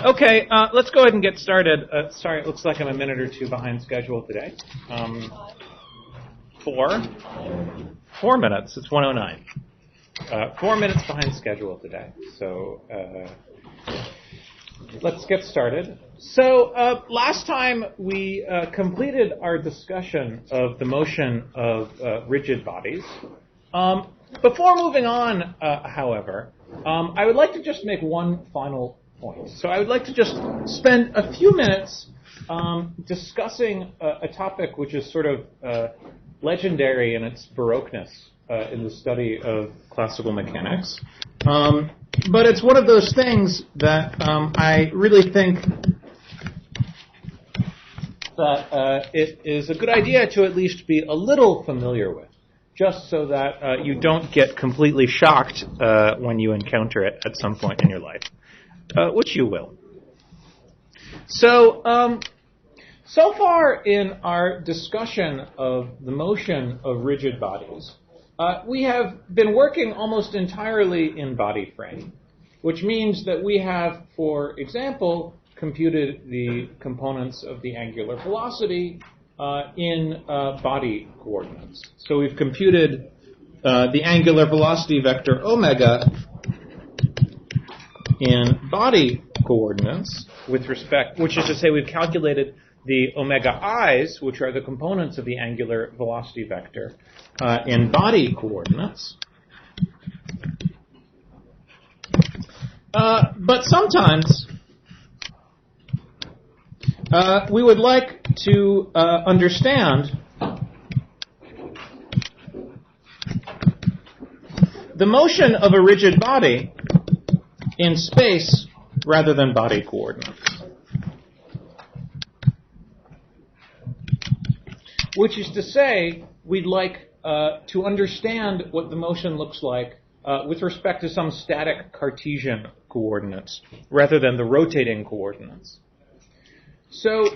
Okay, let's go ahead and get started. Sorry, it looks like I'm a minute or two behind schedule today. 4 minutes. It's 1:09. 4 minutes behind schedule today. So let's get started. So last time we completed our discussion of the motion of rigid bodies. Before moving on, however, I would like to just make one final point. So I would like to just spend a few minutes discussing a topic which is sort of legendary in its baroqueness in the study of classical mechanics. But it's one of those things that I really think that it is a good idea to at least be a little familiar with, just so that you don't get completely shocked when you encounter it at some point in your life, which you will. So, so far in our discussion of the motion of rigid bodies, we have been working almost entirely in body frame, which means that we have, for example, computed the components of the angular velocity in body coordinates. So we've computed the angular velocity vector omega in body coordinates with respect, which is to say we've calculated the omega i's, which are the components of the angular velocity vector, in body coordinates. But sometimes we would like to understand the motion of a rigid body in space rather than body coordinates. Which is to say, we'd like to understand what the motion looks like with respect to some static Cartesian coordinates rather than the rotating coordinates. So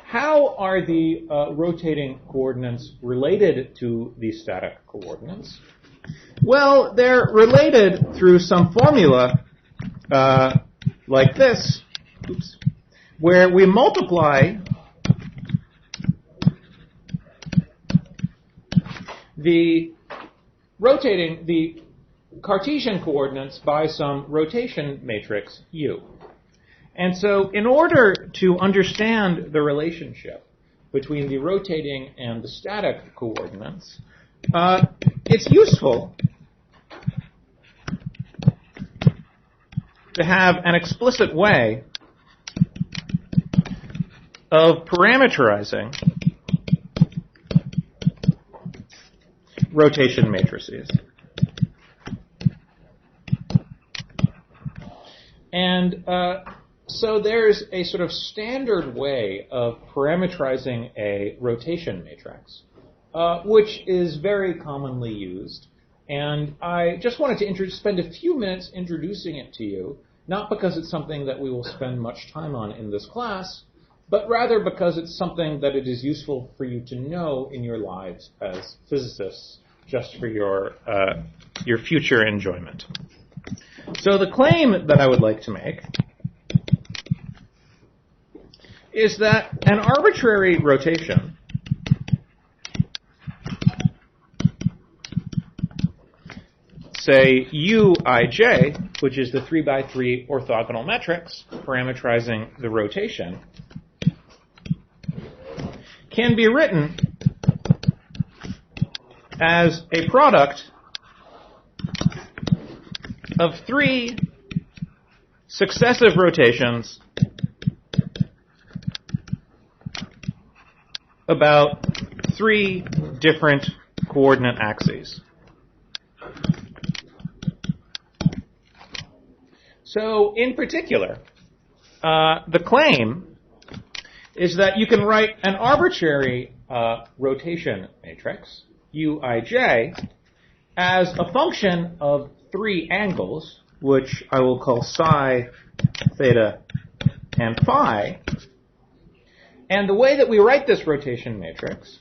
how are the rotating coordinates related to the static coordinates? Well, they're related through some formula like this, where we multiply the Cartesian coordinates by some rotation matrix U. And so in order to understand the relationship between the rotating and the static coordinates, it's useful to have an explicit way of parameterizing rotation matrices. And so there's a sort of standard way of parameterizing a rotation matrix, which is very commonly used. And I just wanted to spend a few minutes introducing it to you, not because it's something that we will spend much time on in this class, but rather because it's something that it is useful for you to know in your lives as physicists, just for your future enjoyment. So the claim that I would like to make is that an arbitrary rotation say Uij, which is the 3x3 orthogonal matrix parameterizing the rotation, can be written as a product of three successive rotations about three different coordinate axes. So, in particular, the claim is that you can write an arbitrary rotation matrix, Uij, as a function of three angles, which I will call psi, theta, and phi. And the way that we write this rotation matrix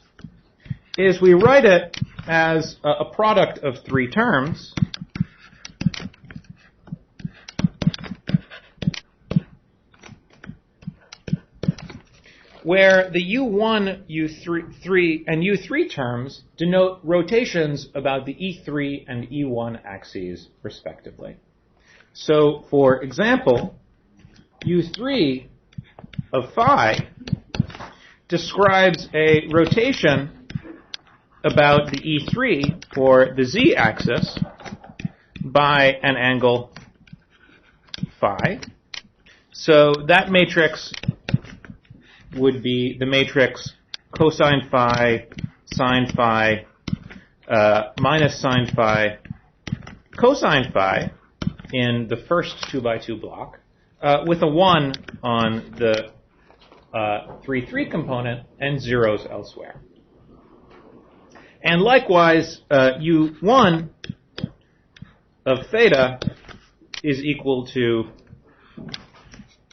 is we write it as a product of three terms where the U1, U3, and U3 terms denote rotations about the E3 and E1 axes, respectively. So, for example, U3 of phi describes a rotation about the E3 for the z-axis by an angle phi. So that matrix would be the matrix cosine phi, sine phi, minus sine phi, cosine phi in the first 2x2 block, with a 1 on the 3-3 component and zeros elsewhere. And likewise, U1 of theta is equal to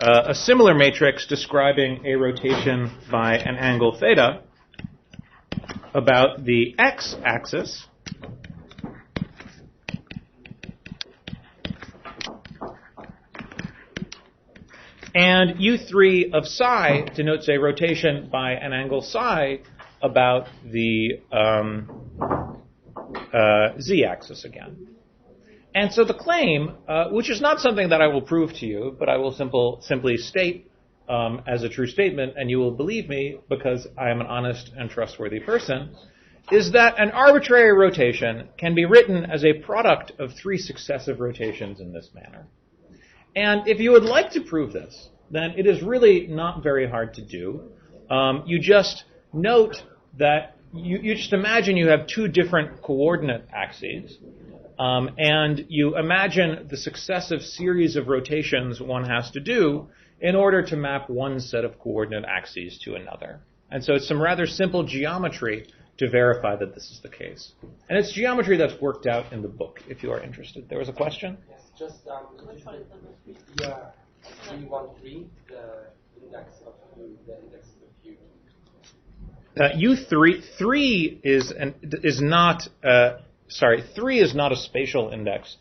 a similar matrix describing a rotation by an angle theta about the x-axis and U3 of psi denotes a rotation by an angle psi about the z-axis again. And so the claim, which is not something that I will prove to you, but I will simply state as a true statement, and you will believe me because I am an honest and trustworthy person, is that an arbitrary rotation can be written as a product of 3 successive rotations in this manner. And if you would like to prove this, then it is really not very hard to do. You just note that you just imagine you have 2 different coordinate axes, and you imagine the successive series of rotations one has to do in order to map one set of coordinate axes to another. And so it's some rather simple geometry to verify that this is the case. And it's geometry that's worked out in the book, if you are interested. There was a question? Yes, just which one is the most recent? 313, the index of U. U3 is not 3 is not a spatial index.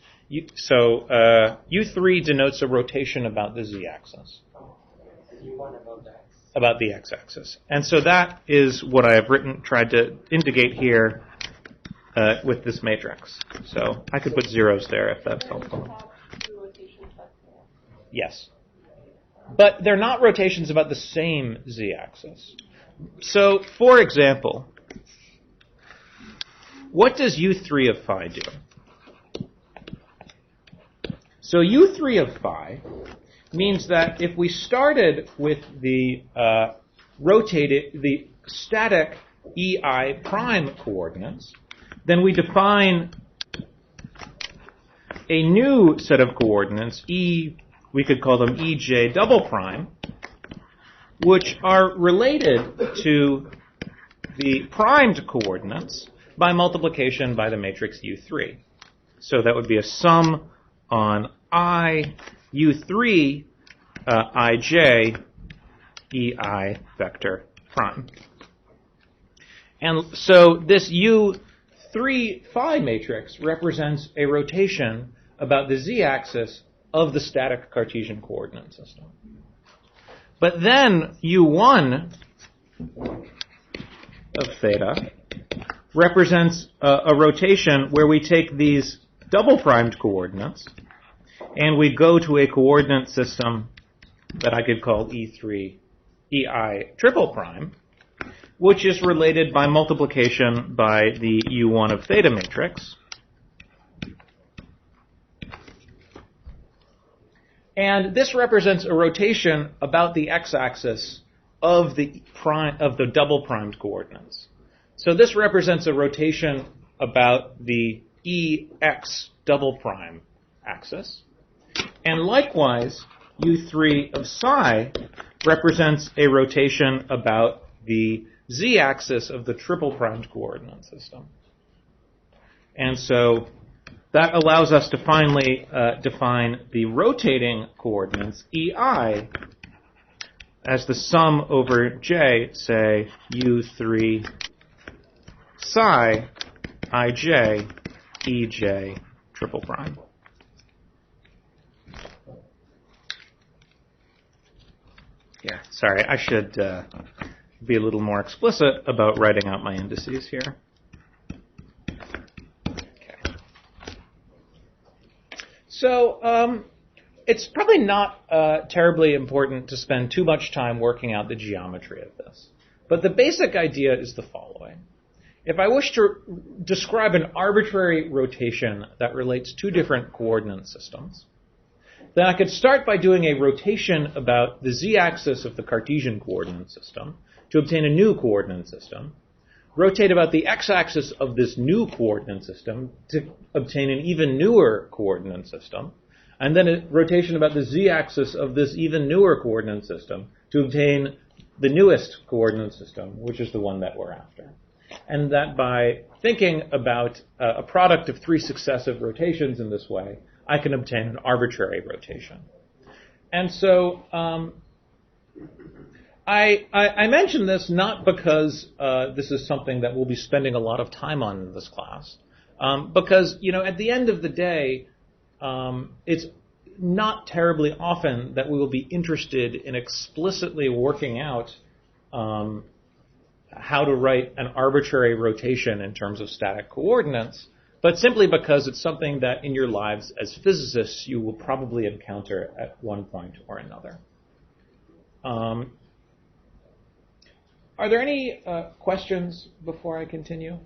So U3 denotes a rotation about the z-axis. U1 about the x. About the x-axis. And so that is what I have tried to indicate here with this matrix. So I could put zeros there if that's helpful. Yes. But they're not rotations about the same z-axis. So, for example, what does U3 of phi do? So U3 of phi means that if we started with the the static EI prime coordinates, then we define a new set of coordinates, we could call them EJ double prime, which are related to the primed coordinates by multiplication by the matrix U3. So that would be a sum on I U3 IJ EI vector prime. And so this U3 phi matrix represents a rotation about the z-axis of the static Cartesian coordinate system. But then U1 of theta represents a rotation where we take these double primed coordinates and we go to a coordinate system that I could call E3 EI triple prime, which is related by multiplication by the U1 of theta matrix. And this represents a rotation about the x-axis of the double primed coordinates. So this represents a rotation about the EX double prime axis. And likewise, U3 of psi represents a rotation about the z-axis of the triple primed coordinate system. And so that allows us to finally define the rotating coordinates, EI, as the sum over J, say, U3 psi IJ EJ triple prime. Yeah, sorry, I should be a little more explicit about writing out my indices here. Okay. So it's probably not terribly important to spend too much time working out the geometry of this. But the basic idea is the following. If I wish to describe an arbitrary rotation that relates two different coordinate systems, then I could start by doing a rotation about the z-axis of the Cartesian coordinate system to obtain a new coordinate system, rotate about the x-axis of this new coordinate system to obtain an even newer coordinate system, and then a rotation about the z-axis of this even newer coordinate system to obtain the newest coordinate system, which is the one that we're after. And that by thinking about a product of three successive rotations in this way, I can obtain an arbitrary rotation. And so I mention this not because this is something that we'll be spending a lot of time on in this class, because, at the end of the day, it's not terribly often that we will be interested in explicitly working out how to write an arbitrary rotation in terms of static coordinates, but simply because it's something that in your lives as physicists you will probably encounter at one point or another. Are there any questions before I continue?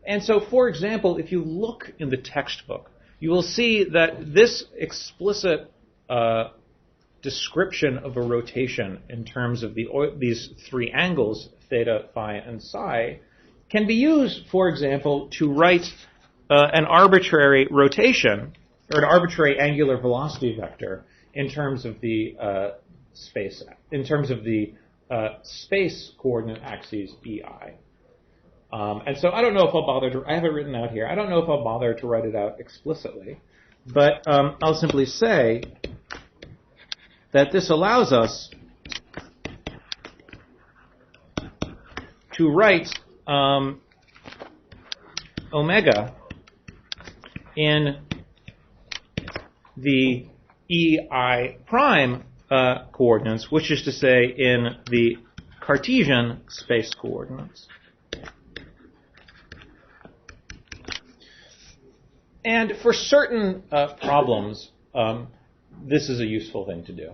And so, for example, if you look in the textbook, you will see that this explicit description of a rotation in terms of these three angles, theta, phi, and psi, can be used, for example, to write an arbitrary rotation, or an arbitrary angular velocity vector, in terms of the space coordinate axes EI. And so I don't know if I'll bother to, I have it written out here, I don't know if I'll bother to write it out explicitly, but I'll simply say that this allows us to write omega in the EI prime coordinates, which is to say in the Cartesian space coordinates. And for certain problems, this is a useful thing to do.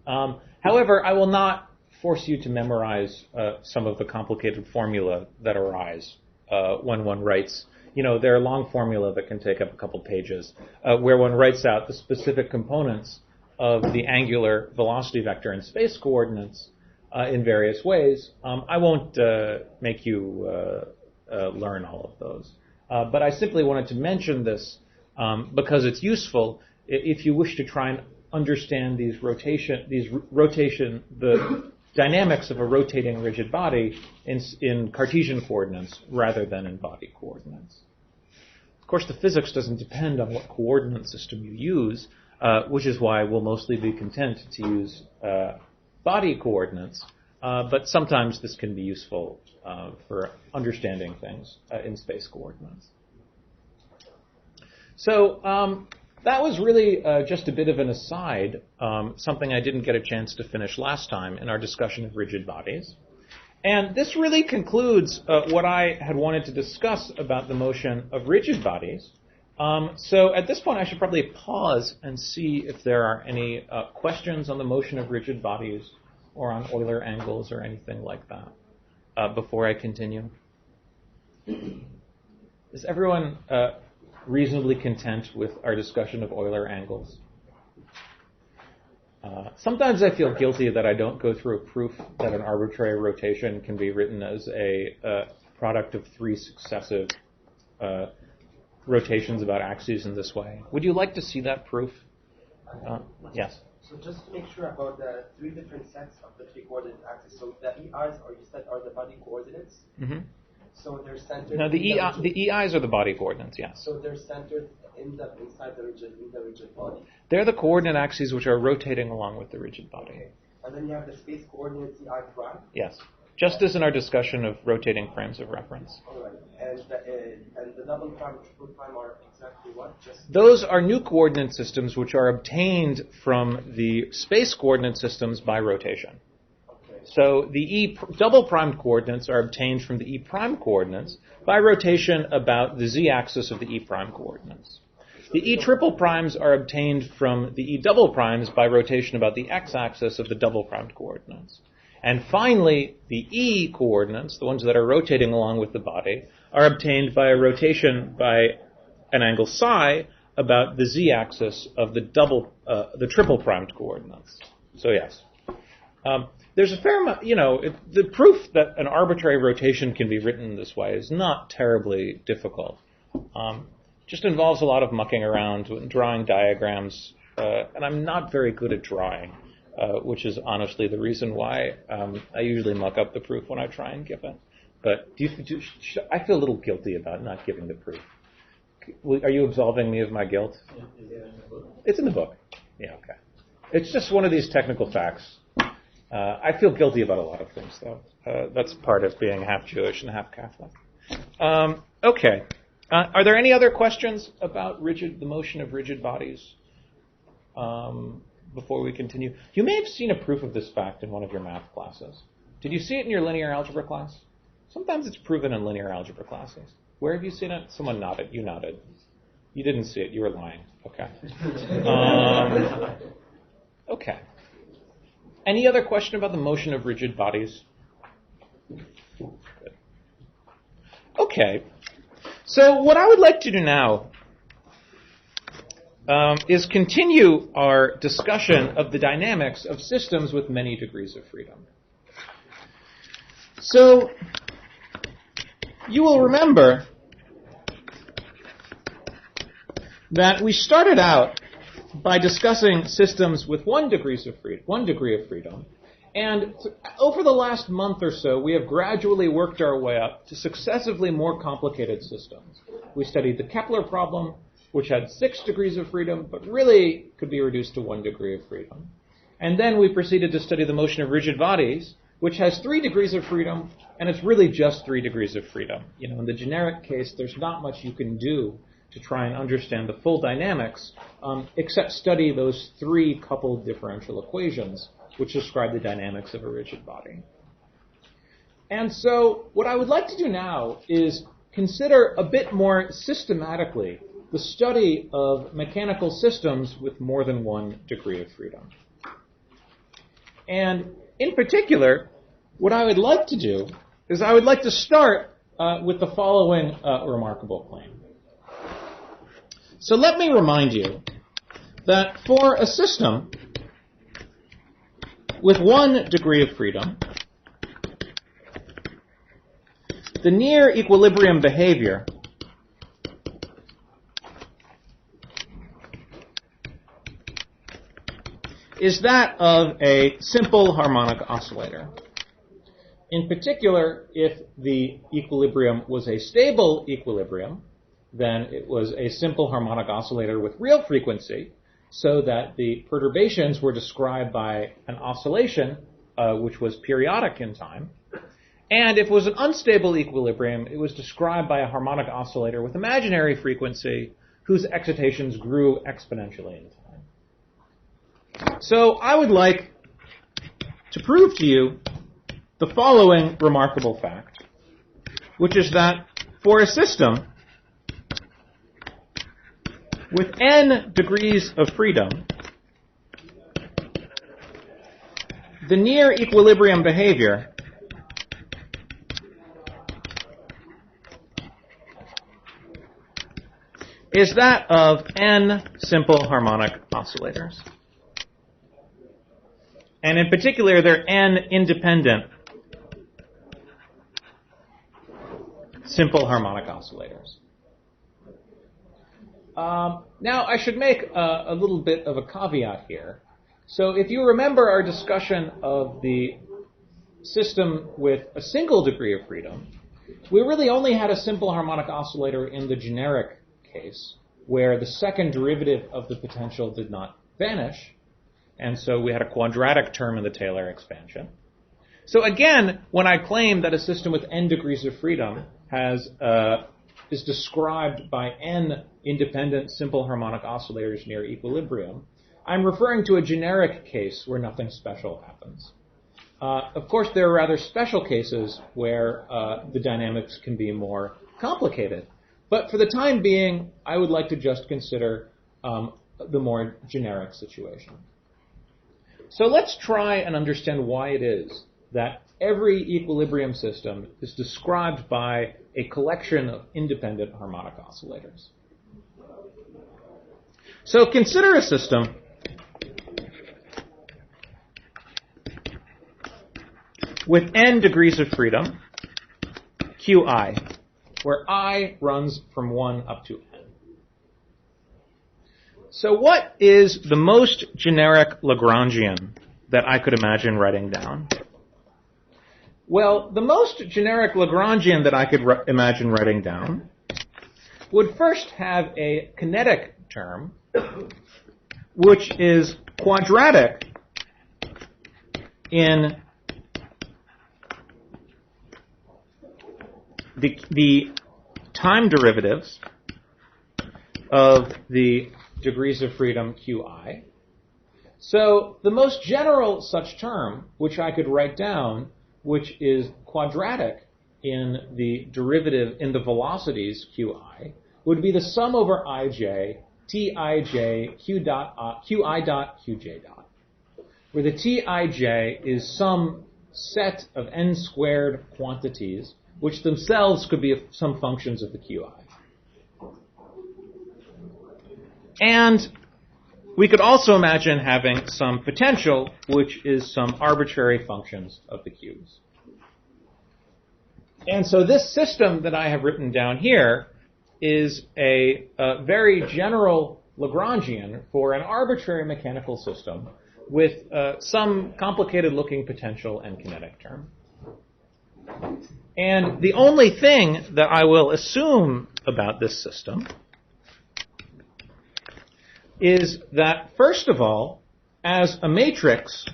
However, I will not force you to memorize some of the complicated formula that arise when one writes. There are long formula that can take up a couple pages, where one writes out the specific components of the angular velocity vector in space coordinates in various ways. I won't make you learn all of those. But I simply wanted to mention this because it's useful if you wish to try and understand the dynamics of a rotating rigid body in Cartesian coordinates rather than in body coordinates. Of course, the physics doesn't depend on what coordinate system you use, which is why we'll mostly be content to use body coordinates, but sometimes this can be useful for understanding things in space coordinates. So that was really just a bit of an aside, something I didn't get a chance to finish last time in our discussion of rigid bodies. And this really concludes what I had wanted to discuss about the motion of rigid bodies. So at this point, I should probably pause and see if there are any questions on the motion of rigid bodies or on Euler angles or anything like that before I continue. Is everyone reasonably content with our discussion of Euler angles? Sometimes I feel guilty that I don't go through a proof that an arbitrary rotation can be written as a product of three successive rotations about axes in this way. Would you like to see that proof? Yes. So just to make sure about the three different sets of the three coordinate axes. So the EIs, or you said, are the body coordinates. Mm-hmm. So they're centered. No, the EIs are the body coordinates. Yes. So they're centered inside the rigid body. They're the coordinate axes which are rotating along with the rigid body. Okay. And then you have the space coordinates EI prime. Yes. Just as in our discussion of rotating frames of reference. All right. And the double prime and triple prime are exactly what? Those are new coordinate systems which are obtained from the space coordinate systems by rotation. Okay. So the double primed coordinates are obtained from the E prime coordinates by rotation about the z-axis of the E prime coordinates. The E triple primes are obtained from the E double primes by rotation about the x-axis of the double primed coordinates. And finally, the E coordinates, the ones that are rotating along with the body, are obtained by a rotation by an angle psi about the z-axis of the triple primed coordinates. So yes. There's a fair amount, the proof that an arbitrary rotation can be written this way is not terribly difficult. Just involves a lot of mucking around, drawing diagrams, and I'm not very good at drawing, which is honestly the reason why I usually muck up the proof when I try and give it. But I feel a little guilty about not giving the proof. Are you absolving me of my guilt? It's in the book. Yeah, okay. It's just one of these technical facts. I feel guilty about a lot of things, though. That's part of being half Jewish and half Catholic. Okay. Are there any other questions about the motion of rigid bodies before we continue? You may have seen a proof of this fact in one of your math classes. Did you see it in your linear algebra class? Sometimes it's proven in linear algebra classes. Where have you seen it? Someone nodded. You nodded. You didn't see it. You were lying. Okay. Okay. Any other question about the motion of rigid bodies? Good. Okay. So what I would like to do now is continue our discussion of the dynamics of systems with many degrees of freedom. So you will remember that we started out by discussing systems with one degree of freedom, and over the last month or so, we have gradually worked our way up to successively more complicated systems. We studied the Kepler problem, which had 6 degrees of freedom, but really could be reduced to 1 degree of freedom. And then we proceeded to study the motion of rigid bodies, which has 3 degrees of freedom, and it's really just 3 degrees of freedom. In the generic case, there's not much you can do to try and understand the full dynamics, except study those 3 coupled differential equations which describe the dynamics of a rigid body. And so what I would like to do now is consider a bit more systematically the study of mechanical systems with more than 1 degree of freedom. And in particular, what I would like to do is I would like to start with the following remarkable claim. So let me remind you that for a system with 1 degree of freedom, the near equilibrium behavior is that of a simple harmonic oscillator. In particular, if the equilibrium was a stable equilibrium, then it was a simple harmonic oscillator with real frequency, so that the perturbations were described by an oscillation which was periodic in time. And if it was an unstable equilibrium, it was described by a harmonic oscillator with imaginary frequency whose excitations grew exponentially in time. So I would like to prove to you the following remarkable fact, which is that for a system with n degrees of freedom, the near equilibrium behavior is that of n simple harmonic oscillators. And in particular, they're n independent simple harmonic oscillators. Now, I should make a little bit of a caveat here. So if you remember our discussion of the system with a single degree of freedom, we really only had a simple harmonic oscillator in the generic case, where the second derivative of the potential did not vanish, and so we had a quadratic term in the Taylor expansion. So again, when I claim that a system with n degrees of freedom is described by n independent simple harmonic oscillators near equilibrium, I'm referring to a generic case where nothing special happens. Of course, there are rather special cases where the dynamics can be more complicated. But for the time being, I would like to just consider the more generic situation. So let's try and understand why it is that every equilibrium system is described by a collection of independent harmonic oscillators. So consider a system with n degrees of freedom, qi, where I runs from 1 up to n. So what is the most generic Lagrangian that I could imagine writing down? Well, the most generic Lagrangian that I could imagine writing down would first have a kinetic term, which is quadratic in the time derivatives of the degrees of freedom qi. So the most general such term, which I could write down, which is quadratic in the derivative in the velocities qi, would be the sum over ij, tij, qi dot qj dot, where the tij is some set of n squared quantities, which themselves could be some functions of the qi. And we could also imagine having some potential, which is some arbitrary functions of the q's. And so this system that I have written down here is a very general Lagrangian for an arbitrary mechanical system with some complicated-looking potential and kinetic term. And the only thing that I will assume about this system is that, first of all, as a matrix,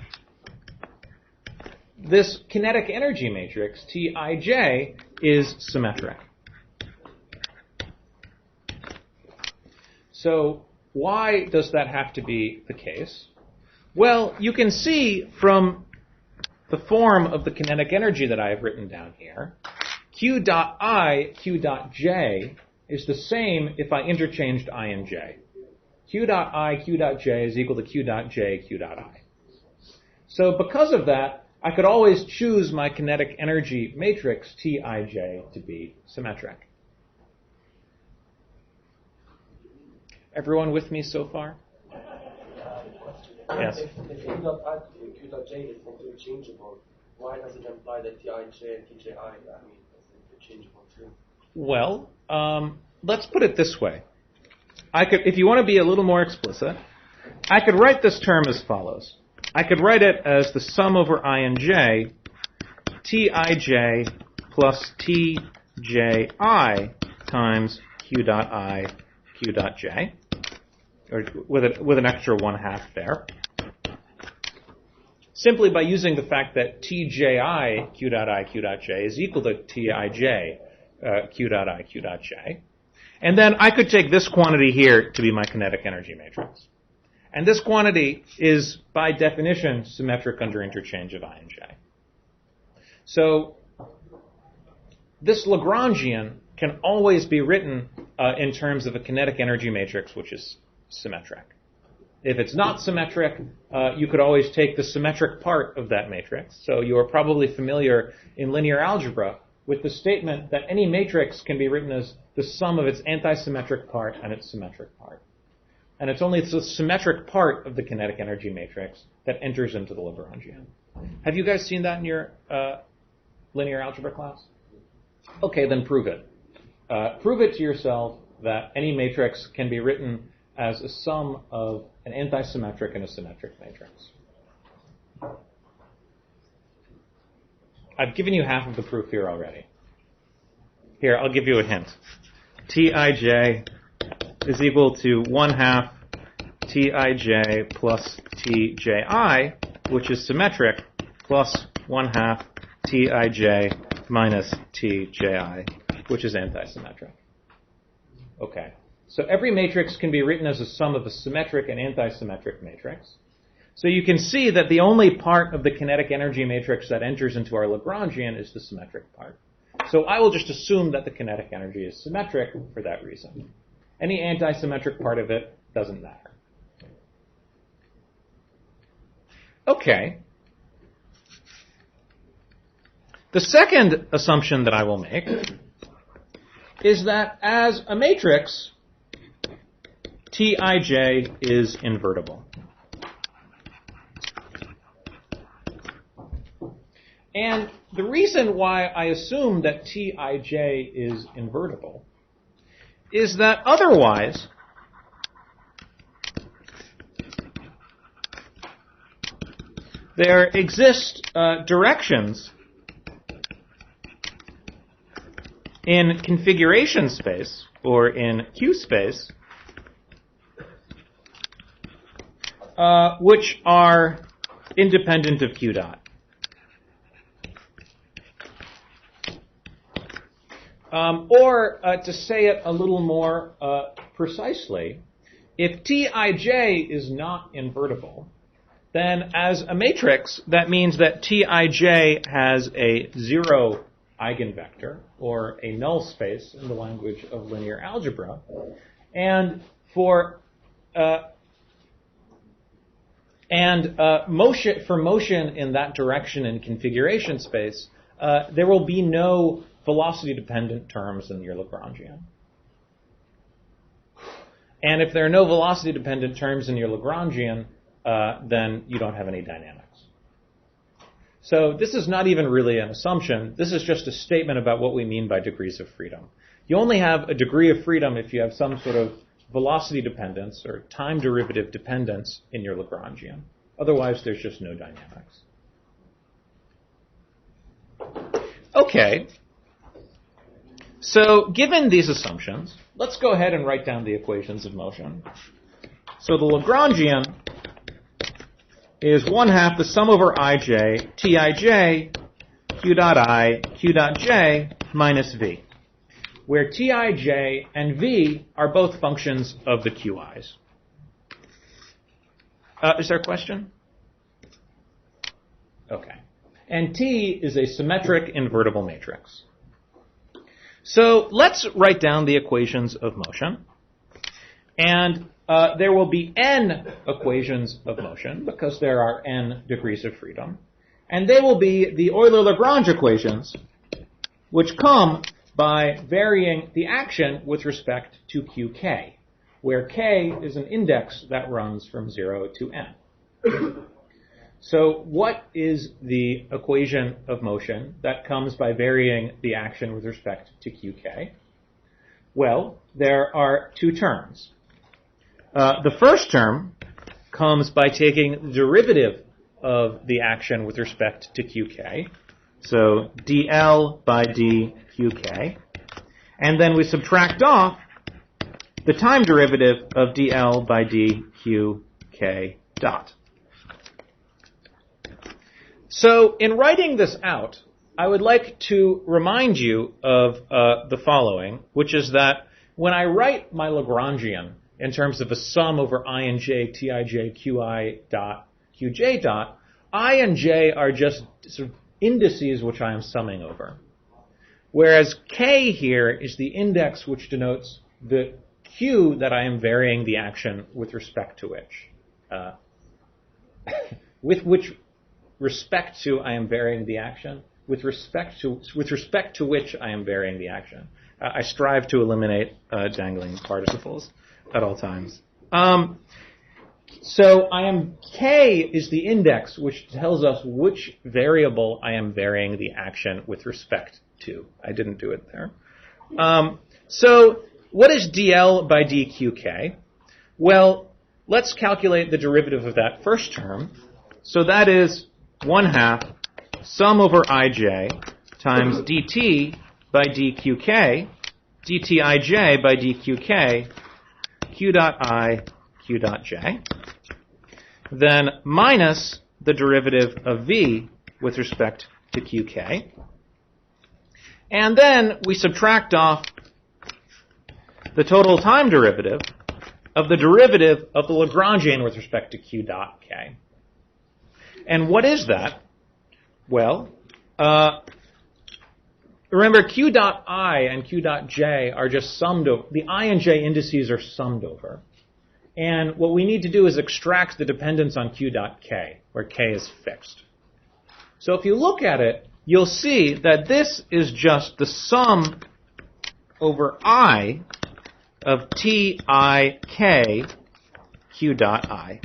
this kinetic energy matrix, Tij, is symmetric. So why does that have to be the case? Well, you can see from the form of the kinetic energy that I have written down here, Q dot I, Q dot J is the same if I interchanged I and J. Q dot I, Q dot J is equal to Q dot J, Q dot I. So because of that, I could always choose my kinetic energy matrix, Tij, to be symmetric. Everyone with me so far? Yes. If Q dot I to Q dot J is interchangeable, why does it imply that Tij and Tji, is interchangeable too? Well, let's put it this way. If you want to be a little more explicit, I could write this term as follows. I could write it as the sum over I and J, Tij plus Tji times Q dot I, Q dot J, or with an extra 1/2 there, simply by using the fact that Tji, Q dot I, Q dot J is equal to Tij, Q dot I, Q dot J. And then I could take this quantity here to be my kinetic energy matrix. And this quantity is, by definition, symmetric under interchange of I and J. So this Lagrangian can always be written in terms of a kinetic energy matrix which is symmetric. If it's not symmetric, you could always take the symmetric part of that matrix. So you are probably familiar in linear algebra with the statement that any matrix can be written as the sum of its antisymmetric part and its symmetric part. And it's only the symmetric part of the kinetic energy matrix that enters into the Lagrangian. Have you guys seen that in your linear algebra class? Okay, then prove it. Prove it to yourself that any matrix can be written as a sum of an antisymmetric and a symmetric matrix. I've given you half of the proof here already. Here, I'll give you a hint. Tij is equal to 1/2 Tij plus Tji, which is symmetric, plus 1/2 Tij minus Tji, which is antisymmetric. Okay. So every matrix can be written as a sum of a symmetric and antisymmetric matrix. So you can see that the only part of the kinetic energy matrix that enters into our Lagrangian is the symmetric part. So I will just assume that the kinetic energy is symmetric for that reason. Any anti-symmetric part of it doesn't matter. Okay. The second assumption that I will make is that as a matrix, Tij is invertible. And the reason why I assume that Tij is invertible is that otherwise there exist directions in configuration space, or in Q space, which are independent of Q dot. Or to say it a little more precisely, if Tij is not invertible, then as a matrix, that means that Tij has a zero eigenvector, or a null space in the language of linear algebra. And for motion in that direction in configuration space, there will be no velocity-dependent terms in your Lagrangian. And if there are no velocity-dependent terms in your Lagrangian, then you don't have any dynamics. So this is not even really an assumption. This is just a statement about what we mean by degrees of freedom. You only have a degree of freedom if you have some sort of velocity dependence or time derivative dependence in your Lagrangian. Otherwise, there's just no dynamics. Okay. So given these assumptions, let's go ahead and write down the equations of motion. So the Lagrangian is 1/2 the sum over ij, Tij, q dot I, q dot j, minus v, where Tij and v are both functions of the Qi's. Is there a question? Okay. And T is a symmetric invertible matrix. So let's write down the equations of motion. And there will be n equations of motion because there are n degrees of freedom. And they will be the Euler-Lagrange equations, which come by varying the action with respect to qk, where k is an index that runs from 0 to n. So what is the equation of motion that comes by varying the action with respect to qk? Well, there are two terms. The first term comes by taking the derivative of the action with respect to qk, so dl by dqk, and then we subtract off the time derivative of dl by dqk dot. So in writing this out, I would like to remind you of the following, which is that when I write my Lagrangian in terms of a sum over I and j, Tij, qi dot, qj dot, I and j are just sort of indices which I am summing over. Whereas k here is the index which denotes the q that I am varying the action with respect to which. With which respect to I am varying the action, with respect to which I am varying the action. I strive to eliminate dangling participles at all times. So k is the index which tells us which variable I am varying the action with respect to. I didn't do it there. So what is dl by dqk? Well, let's calculate the derivative of that first term. So that is 1/2 sum over ij times dt by dqk, dtij by dqk, q dot I, q dot j, then minus the derivative of v with respect to qk. And then we subtract off the total time derivative of the derivative of the Lagrangian with respect to q dot k. And what is that? Well, remember Q dot I and Q dot J are just summed over. The I and J indices are summed over. And what we need to do is extract the dependence on Q dot K, where K is fixed. So if you look at it, you'll see that this is just the sum over I of T I K Q dot I.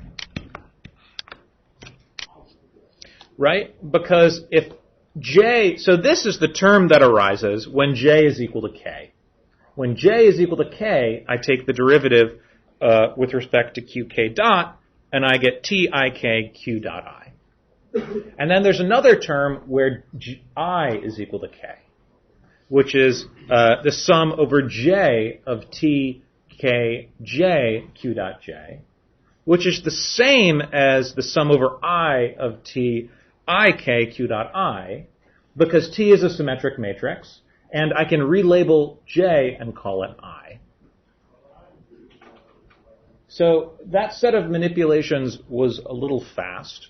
Right? Because if J, so this is the term that arises when J is equal to K. When J is equal to K, I take the derivative with respect to QK dot, and I get TIK Q dot I. And then there's another term where I is equal to K, which is the sum over J of TKJ Q dot J, which is the same as the sum over I of TIK Q dot I, because T is a symmetric matrix, and I can relabel J and call it I. So that set of manipulations was a little fast.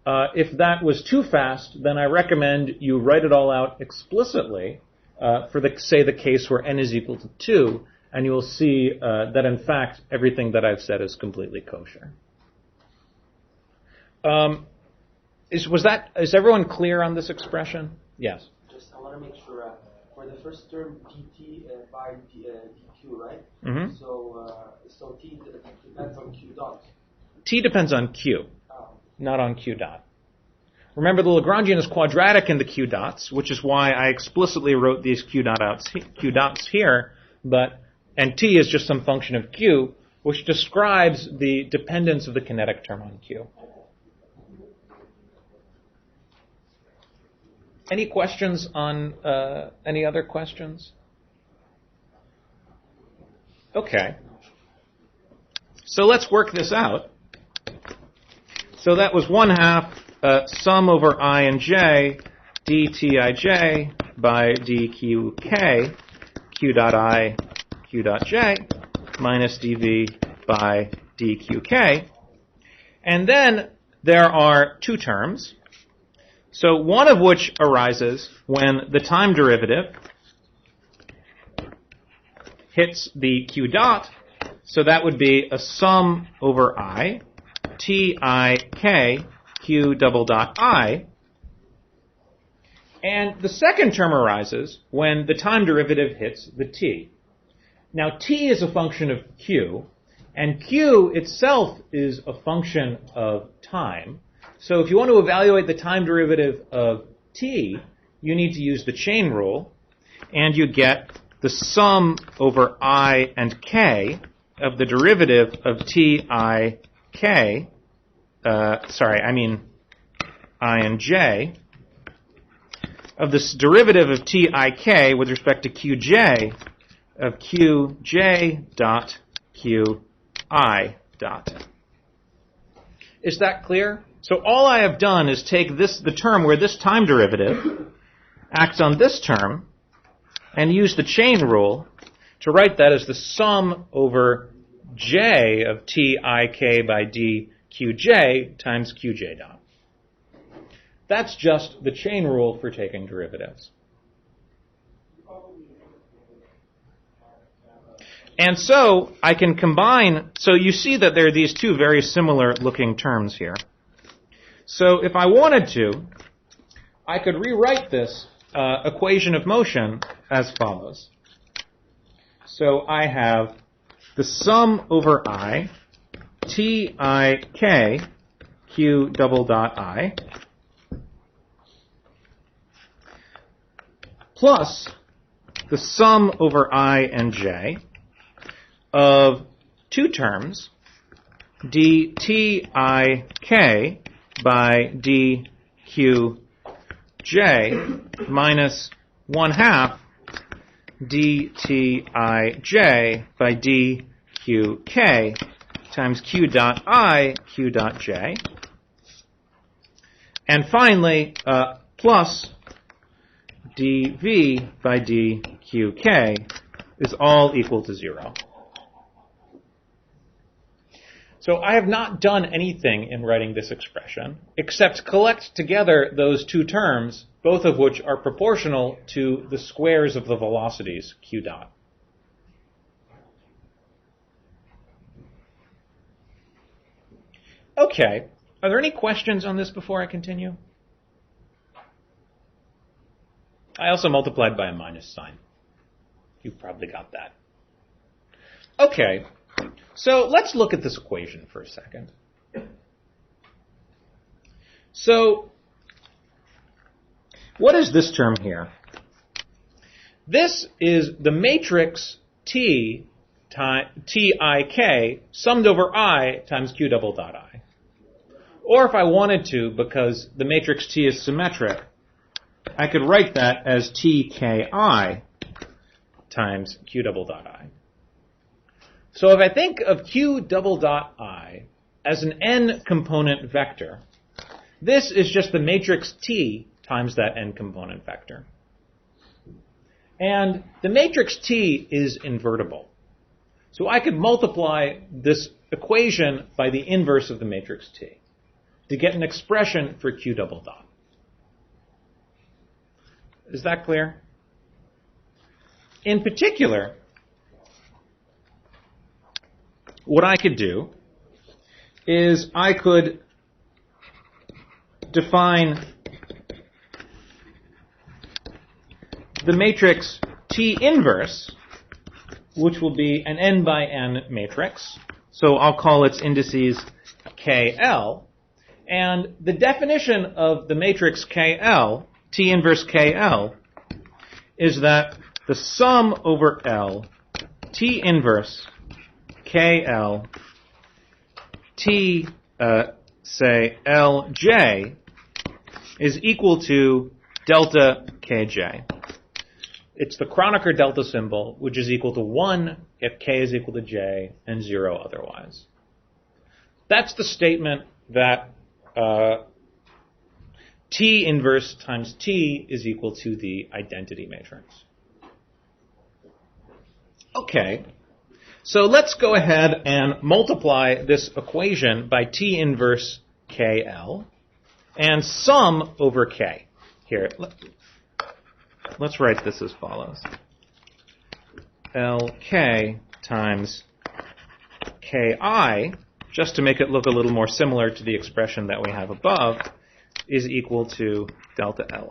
If that was too fast, then I recommend you write it all out explicitly for, say, the case where n is equal to 2, and you will see that, in fact, everything that I've said is completely kosher. Is everyone clear on this expression? Yes. Just I want to make sure for the first term dt by dq, right? Mm-hmm. So t depends on q dot. T depends on q, not on q dot. Remember, the Lagrangian is quadratic in the q dots, which is why I explicitly wrote these q dots here. And t is just some function of q, which describes the dependence of the kinetic term on q. Any questions on any other questions? Okay. So let's work this out. So that was 1/2 sum over I and j dtij by dqk q dot I q dot j minus dv by dqk. And then there are two terms. So one of which arises when the time derivative hits the q dot. So that would be a sum over I, tik q double dot I. And the second term arises when the time derivative hits the t. Now t is a function of q, and q itself is a function of time. So if you want to evaluate the time derivative of t, you need to use the chain rule, and you get the sum over I and k of the derivative of I and j, of this derivative of tik with respect to qj of qj dot qi dot. Is that clear? So all I have done is take the term where this time derivative acts on this term and use the chain rule to write that as the sum over j of tik by dqj times qj dot. That's just the chain rule for taking derivatives. And so I can combine, so you see that there are these two very similar looking terms here. So if I wanted to, I could rewrite this equation of motion as follows. So I have the sum over I, tik q double dot I, plus the sum over I and j of two terms, dtik by dqj minus 1/2 dtij by dqk times q dot I, q dot j. And finally, plus dv by dqk is all equal to 0. So I have not done anything in writing this expression except collect together those two terms, both of which are proportional to the squares of the velocities q dot. Okay. Are there any questions on this before I continue? I also multiplied by a minus sign. You probably got that. Okay. So let's look at this equation for a second. So what is this term here? This is the matrix T Tik summed over I times Q double dot I. Or if I wanted to, because the matrix T is symmetric, I could write that as Tki times Q double dot I. So if I think of Q double dot I as an n component vector, this is just the matrix T times that n component vector. And the matrix T is invertible. So I could multiply this equation by the inverse of the matrix T to get an expression for Q double dot. Is that clear? In particular, what I could do is I could define the matrix T inverse, which will be an n by n matrix. So I'll call its indices KL. And the definition of the matrix KL, T inverse KL, is that the sum over L, T inverse KL, T, say, Lj, is equal to delta Kj. It's the Kronecker delta symbol, which is equal to 1 if k is equal to j and 0 otherwise. That's the statement that T inverse times T is equal to the identity matrix. Okay, so let's go ahead and multiply this equation by T inverse KL and sum over K. Here, let's write this as follows. Lk times Ki, just to make it look a little more similar to the expression that we have above, is equal to delta Li.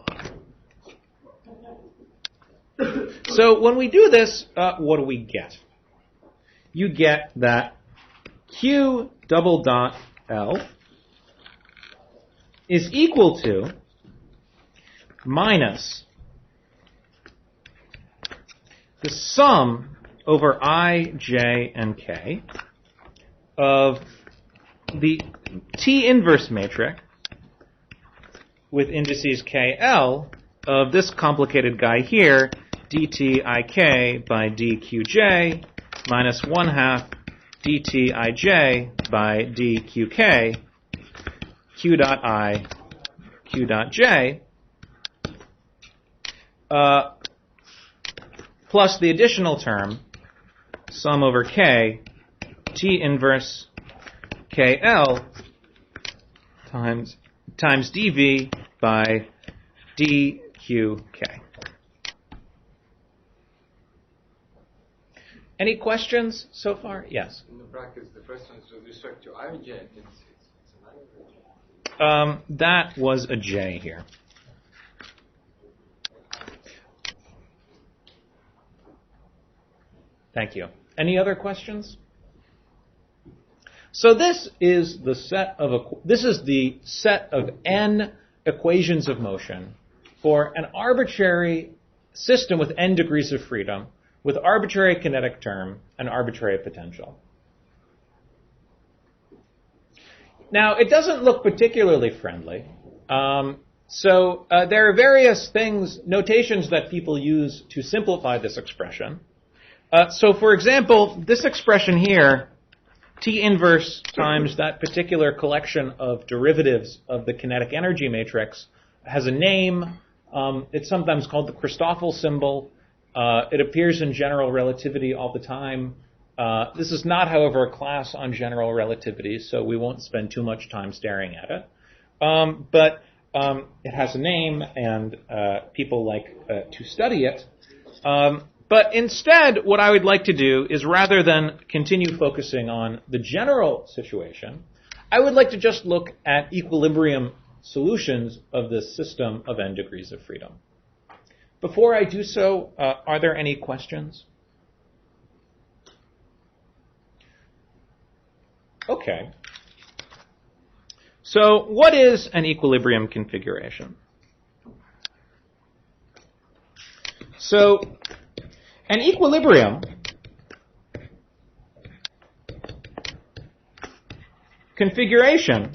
So when we do this, what do we get? You get that Q double dot L is equal to minus the sum over I, J, and K of the T inverse matrix with indices KL of this complicated guy here, dTik by dQj minus 1/2 dTij by dQk, Q dot I, Q dot J, plus the additional term, sum over K, T inverse KL times dV by dQk. Any questions so far? Yes. In the brackets, the first one is with respect to I or J. It's an I or J. That was a J here. Thank you. Any other questions? So this is the set of n equations of motion for an arbitrary system with n degrees of freedom, with arbitrary kinetic term and arbitrary potential. Now, it doesn't look particularly friendly. So there are various notations that people use to simplify this expression. So for example, this expression here, T inverse times that particular collection of derivatives of the kinetic energy matrix, has a name. It's sometimes called the Christoffel symbol. It appears in general relativity all the time. This is not, however, a class on general relativity, so we won't spend too much time staring at it. But it has a name, and people like to study it. But instead, what I would like to do is, rather than continue focusing on the general situation, I would like to just look at equilibrium solutions of this system of n degrees of freedom. Before I do so, are there any questions? Okay. So what is an equilibrium configuration? So an equilibrium configuration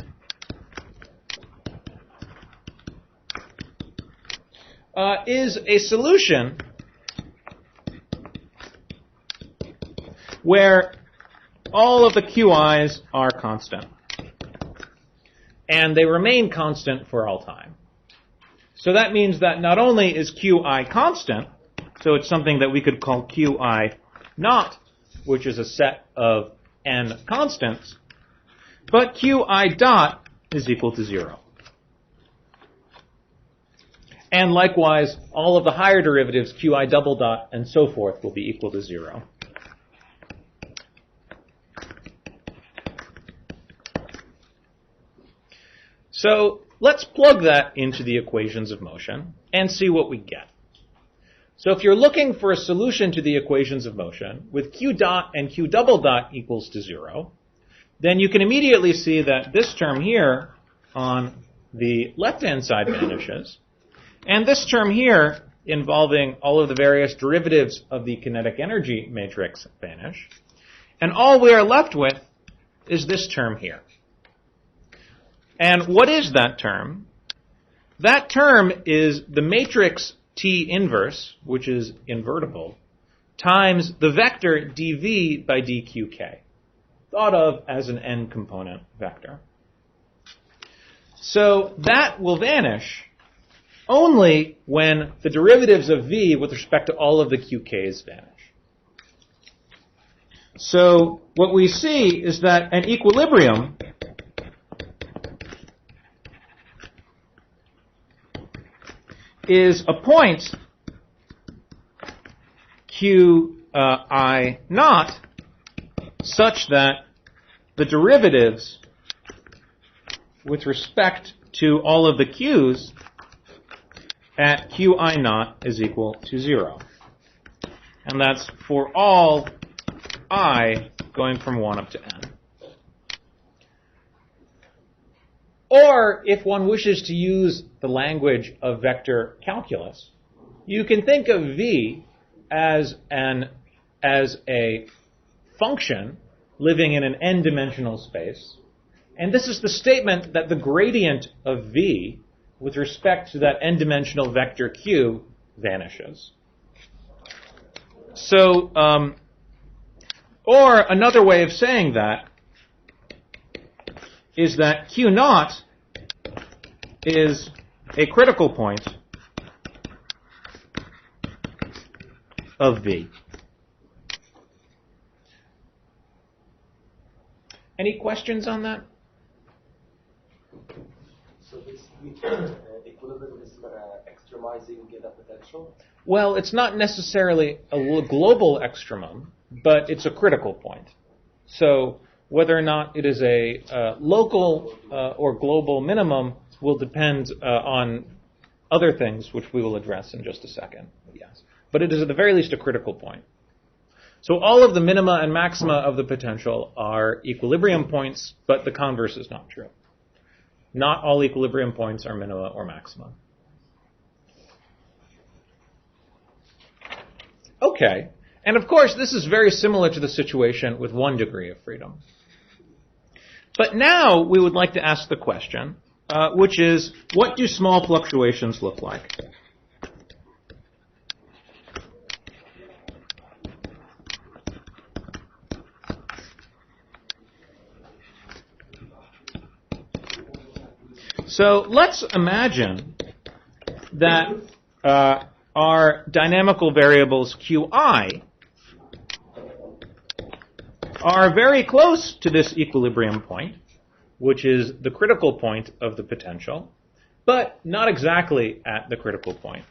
is a solution where all of the QIs are constant, and they remain constant for all time. So that means that not only is QI constant, so it's something that we could call QI naught, which is a set of n constants, but QI dot is equal to 0. And likewise, all of the higher derivatives, QI double dot and so forth, will be equal to 0. So let's plug that into the equations of motion and see what we get. So if you're looking for a solution to the equations of motion with Q dot and Q double dot equals to 0, then you can immediately see that this term here on the left-hand side vanishes, and this term here, involving all of the various derivatives of the kinetic energy matrix, vanish. And all we are left with is this term here. And what is that term? That term is the matrix T inverse, which is invertible, times the vector dv by dqk, thought of as an n-component vector. So that will vanish only when the derivatives of v with respect to all of the qk's vanish. So what we see is that an equilibrium is a point QI naught such that the derivatives with respect to all of the q's at QI naught is equal to 0. And that's for all I going from 1 up to n. Or, if one wishes to use the language of vector calculus, you can think of v as a function living in an n-dimensional space. And this is the statement that the gradient of v with respect to that n-dimensional vector q vanishes. So, or another way of saying that is that Q naught is a critical point of V. Any questions on that? So basically, equilibrium is extremizing the potential? Well, it's not necessarily a global extremum, but it's a critical point. So whether or not it is a local or global minimum will depend on other things, which we will address in just a second. Yes. But it is at the very least a critical point. So all of the minima and maxima of the potential are equilibrium points, but the converse is not true. Not all equilibrium points are minima or maxima. Okay. And of course, this is very similar to the situation with 1 degree of freedom. But now we would like to ask the question, which is, what do small fluctuations look like? So let's imagine that our dynamical variables Qi are very close to this equilibrium point, which is the critical point of the potential, but not exactly at the critical point.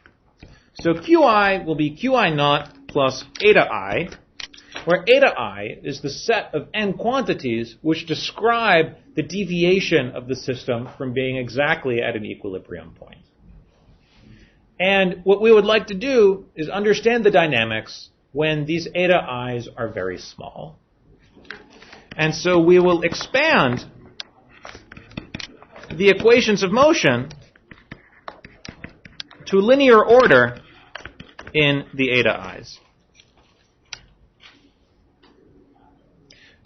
So Qi will be Qi naught plus eta I, where eta I is the set of n quantities which describe the deviation of the system from being exactly at an equilibrium point. And what we would like to do is understand the dynamics when these eta i's are very small. And so we will expand the equations of motion to linear order in the eta i's.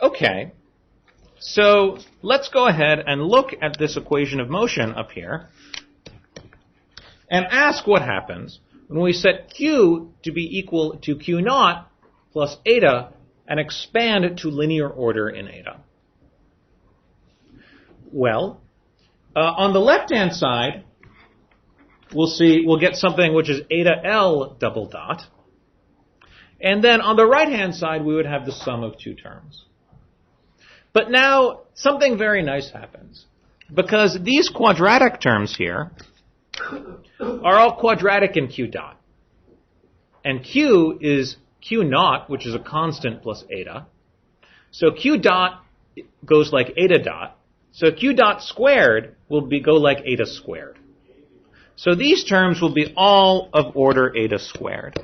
Okay, so let's go ahead and look at this equation of motion up here and ask what happens when we set Q to be equal to Q naught plus eta and expand it to linear order in eta. Well, on the left-hand side, we'll get something which is eta L double dot. And then on the right-hand side, we would have the sum of two terms. But now something very nice happens, because these quadratic terms here are all quadratic in Q dot. And Q is Q naught, which is a constant, plus eta. So Q dot goes like eta dot. So Q dot squared will go like eta squared. So these terms will be all of order eta squared.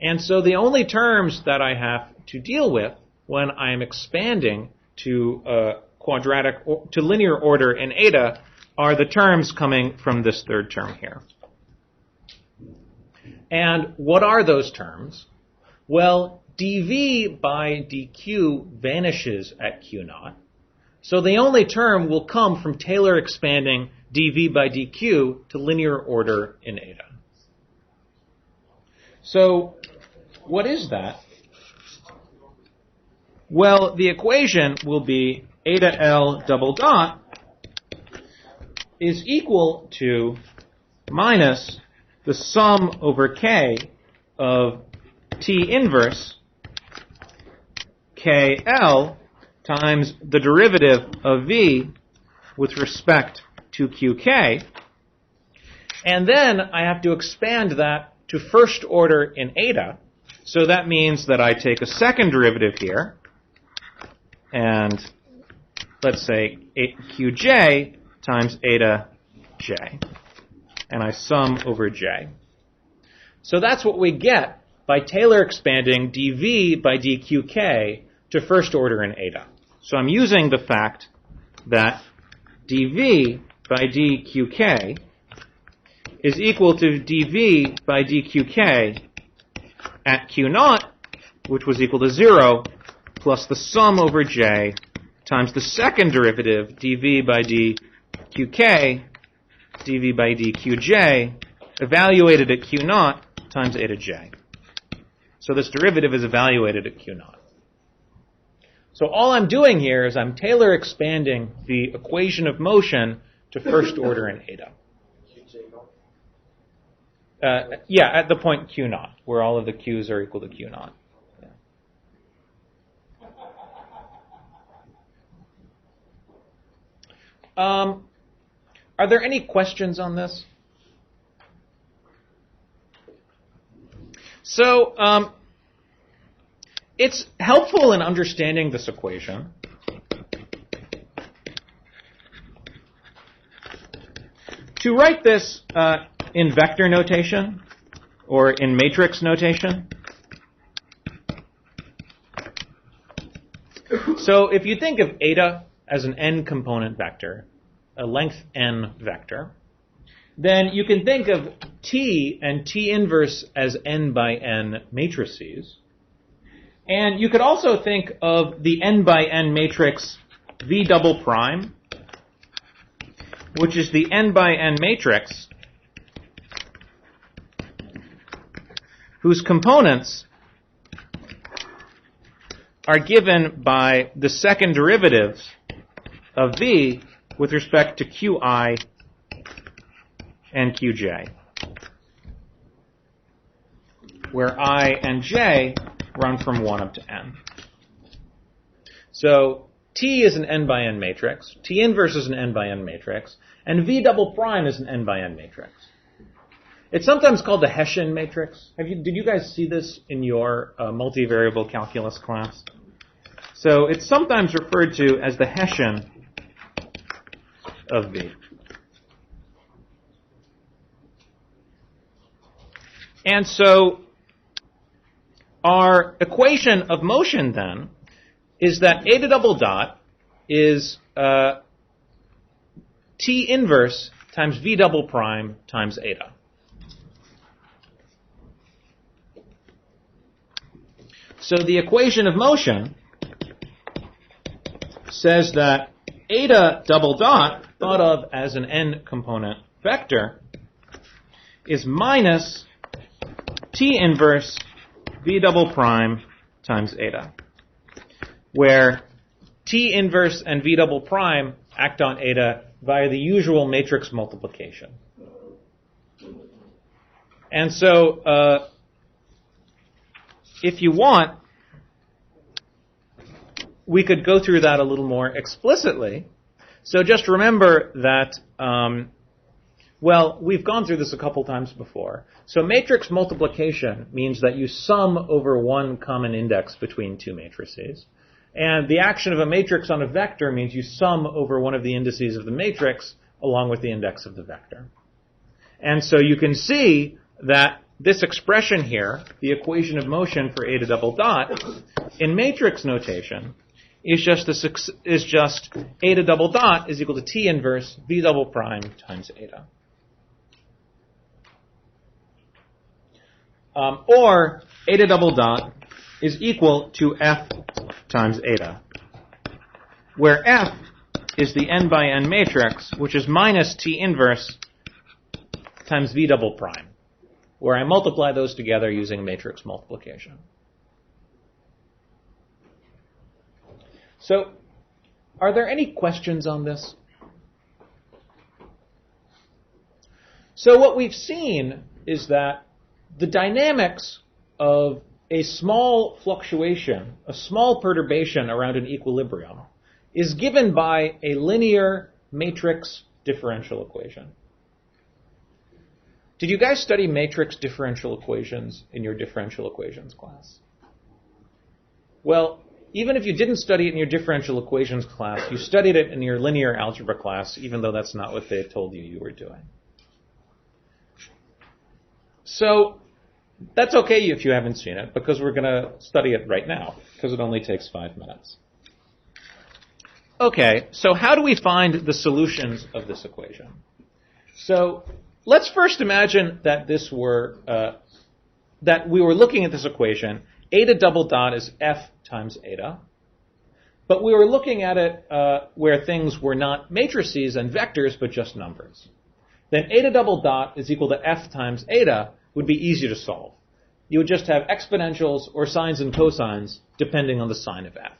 And so the only terms that I have to deal with when I'm expanding to to linear order in eta are the terms coming from this third term here. And what are those terms? Well, dv by dq vanishes at q naught. So the only term will come from Taylor expanding dv by dq to linear order in eta. So what is that? Well, the equation will be eta L double dot is equal to minus the sum over k of T inverse KL times the derivative of V with respect to QK. And then I have to expand that to first order in eta. So that means that I take a second derivative here, and let's say Qj times eta j, and I sum over j. So that's what we get by Taylor expanding dv by dqk to first order in eta. So I'm using the fact that dv by dqk is equal to dv by dqk at q naught, which was equal to 0, plus the sum over j times the second derivative, dv by dqk, dv by dqj, evaluated at q naught times eta j. So this derivative is evaluated at q naught. So all I'm doing here is I'm Taylor expanding the equation of motion to first order in eta. Yeah, at the point q naught, where all of the q's are equal to q naught. Are there any questions on this? So it's helpful in understanding this equation to write this in vector notation or in matrix notation. So if you think of eta as an n-component vector, a length n vector, then you can think of T and T inverse as n by n matrices. And you could also think of the n by n matrix V double prime, which is the n by n matrix whose components are given by the second derivatives of V with respect to Qi and Qj, where I and j run from 1 up to n. So T is an n by n matrix, T inverse is an n by n matrix, and V double prime is an n by n matrix. It's sometimes called the Hessian matrix. Did you guys see this in your multivariable calculus class? So it's sometimes referred to as the Hessian of V. And so our equation of motion then is that eta double dot is T inverse times V double prime times eta. So the equation of motion says that eta double dot, thought of as an n-component vector, is minus T inverse V double prime times eta, where T inverse and V double prime act on eta via the usual matrix multiplication. And so if you want, we could go through that a little more explicitly. So just remember that, well, we've gone through this a couple times before. So matrix multiplication means that you sum over one common index between two matrices. And the action of a matrix on a vector means you sum over one of the indices of the matrix along with the index of the vector. And so you can see that this expression here, the equation of motion for eta double dot, in matrix notation, is just eta double dot is equal to T inverse V double prime times eta. Or eta double dot is equal to F times eta, where F is the n by n matrix, which is minus T inverse times V double prime, where I multiply those together using matrix multiplication. So, are there any questions on this? So what we've seen is that the dynamics of a small fluctuation, a small perturbation around an equilibrium, is given by a linear matrix differential equation. Did you guys study matrix differential equations in your differential equations class? Well, even if you didn't study it in your differential equations class, you studied it in your linear algebra class, even though that's not what they told you were doing. So that's okay if you haven't seen it, because we're going to study it right now, because it only takes 5 minutes. Okay, so how do we find the solutions of this equation? So let's first imagine that that we were looking at this equation. Eta double dot is F times eta. But we were looking at it where things were not matrices and vectors, but just numbers. Then eta double dot is equal to F times eta would be easy to solve. You would just have exponentials or sines and cosines depending on the sign of F.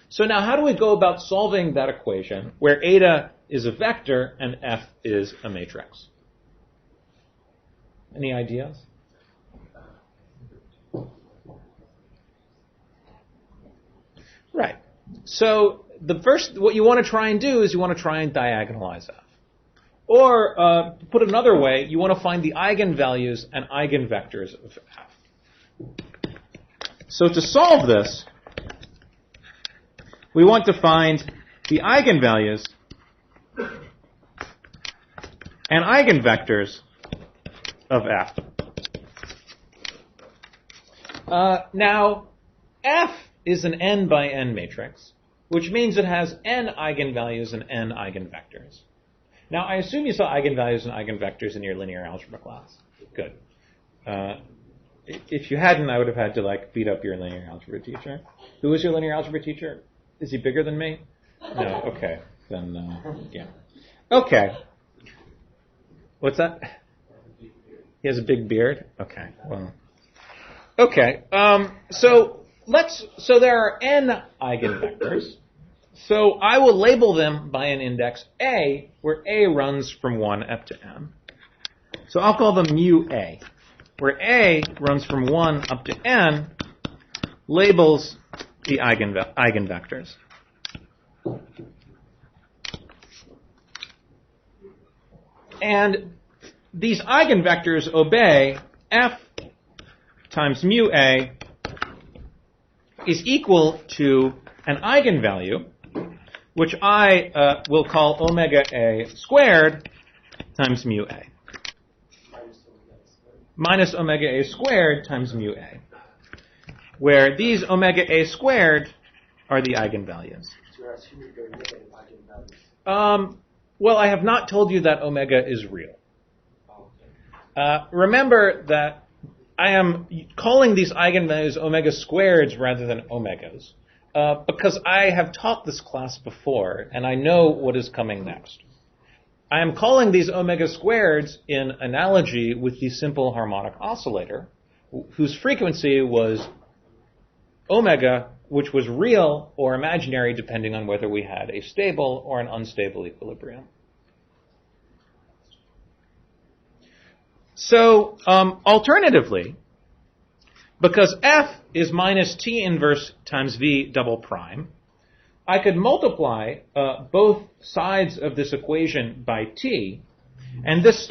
So now how do we go about solving that equation where eta is a vector and F is a matrix? Any ideas? Right. So what you want to try and do is you want to try and diagonalize F. Or, to put it another way, you want to find the eigenvalues and eigenvectors of F. So to solve this, we want to find the eigenvalues and eigenvectors of F. Now, F is an n by n matrix, which means it has n eigenvalues and n eigenvectors. Now, I assume you saw eigenvalues and eigenvectors in your linear algebra class. Good. If you hadn't, I would have had to beat up your linear algebra teacher. Who was your linear algebra teacher? Is he bigger than me? No. Okay. Then yeah. Okay. What's that? He has a big beard. Okay. Well. Okay. So there are n eigenvectors. So I will label them by an index A, where A runs from 1 up to n. So I'll call them mu A, where A runs from 1 up to n, labels the eigenvectors. And these eigenvectors obey f times mu a is equal to an eigenvalue, which I will call omega a squared times mu a. Minus omega a squared times mu a, where these omega a squared are the eigenvalues. So you're assuming they're negative eigenvalues. Well, I have not told you that omega is real. Remember that I am calling these eigenvalues omega squareds rather than omegas, because I have taught this class before, and I know what is coming next. I am calling these omega squareds in analogy with the simple harmonic oscillator, whose frequency was omega, which was real or imaginary depending on whether we had a stable or an unstable equilibrium. So, alternatively, because f is minus t inverse times v double prime, I could multiply both sides of this equation by t, and this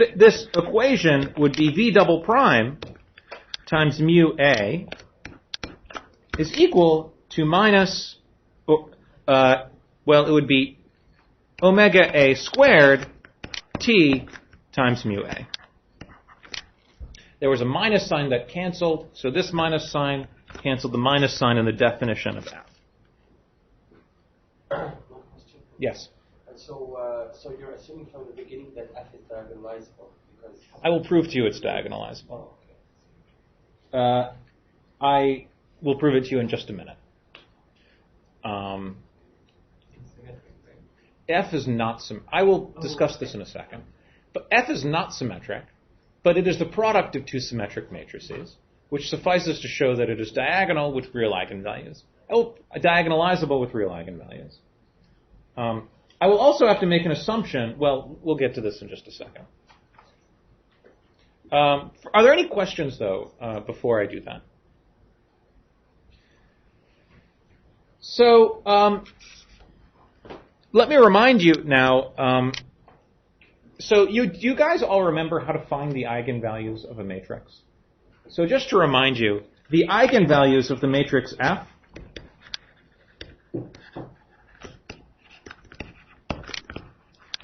equation would be v double prime times mu a is equal to minus, it would be omega a squared t times mu a. There was a minus sign that canceled, so this minus sign canceled the minus sign in the definition of f. One question. Yes. And so you're assuming from the beginning that f is diagonalizable because I will prove to you it's diagonalizable. Oh, okay. I will prove it to you in just a minute. F is not I will discuss this in a second. But f is not symmetric, but it is the product of two symmetric matrices, which suffices to show that it is diagonal with real eigenvalues. Diagonalizable with real eigenvalues. I will also have to make an assumption. Well, we'll get to this in just a second. Are there any questions, though, before I do that? So let me remind you now. So you guys all remember how to find the eigenvalues of a matrix? So just to remind you, the eigenvalues of the matrix F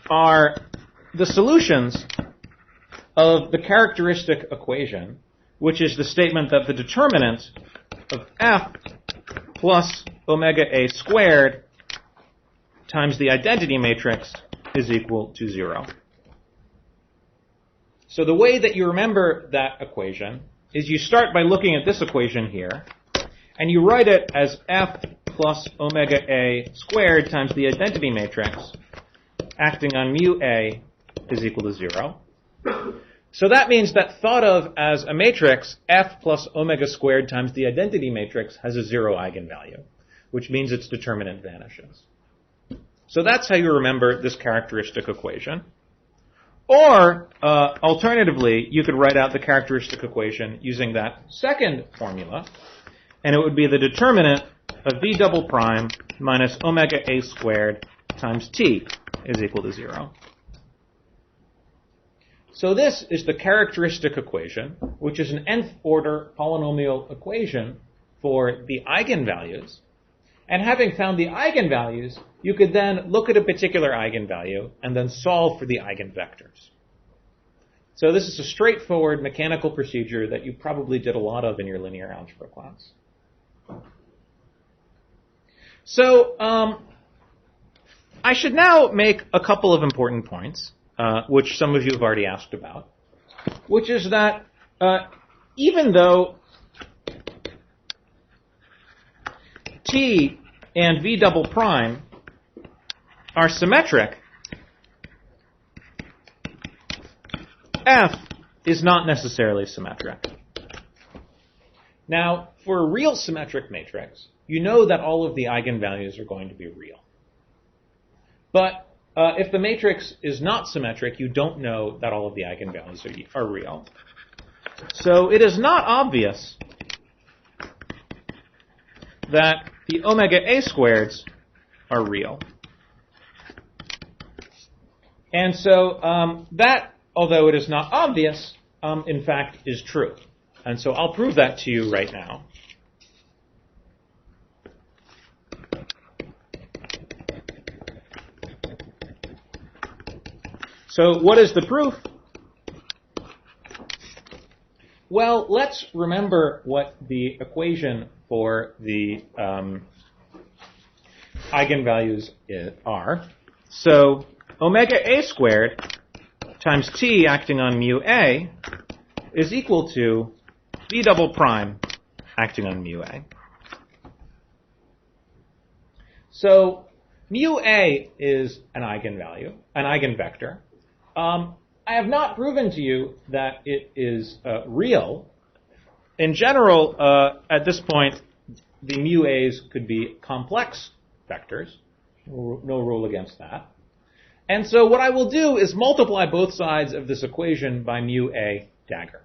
are the solutions of the characteristic equation, which is the statement that the determinant of F plus omega a squared times the identity matrix is equal to 0. So the way that you remember that equation is you start by looking at this equation here, and you write it as F plus omega a squared times the identity matrix acting on mu a is equal to 0. So that means that thought of as a matrix, F plus omega squared times the identity matrix has a 0 eigenvalue, which means its determinant vanishes. So that's how you remember this characteristic equation. Or, alternatively, you could write out the characteristic equation using that second formula, and it would be the determinant of v double prime minus omega a squared times t is equal to 0. So this is the characteristic equation, which is an nth order polynomial equation for the eigenvalues. And having found the eigenvalues, you could then look at a particular eigenvalue and then solve for the eigenvectors. So this is a straightforward mechanical procedure that you probably did a lot of in your linear algebra class. So I should now make a couple of important points, which some of you have already asked about, which is that even though T and V double prime are symmetric, F is not necessarily symmetric. Now, for a real symmetric matrix, you know that all of the eigenvalues are going to be real. But if the matrix is not symmetric, you don't know that all of the eigenvalues are real. So it is not obvious that the omega a squareds are real. And so that, although it is not obvious, in fact is true. And so I'll prove that to you right now. So what is the proof? Well, let's remember what the equation for the eigenvalues are. So omega a squared times t acting on mu a is equal to v double prime acting on mu a. So mu a is an eigenvalue, an eigenvector. I have not proven to you that it is real. In general, at this point, the mu a's could be complex vectors. No rule against that. And so what I will do is multiply both sides of this equation by mu a dagger.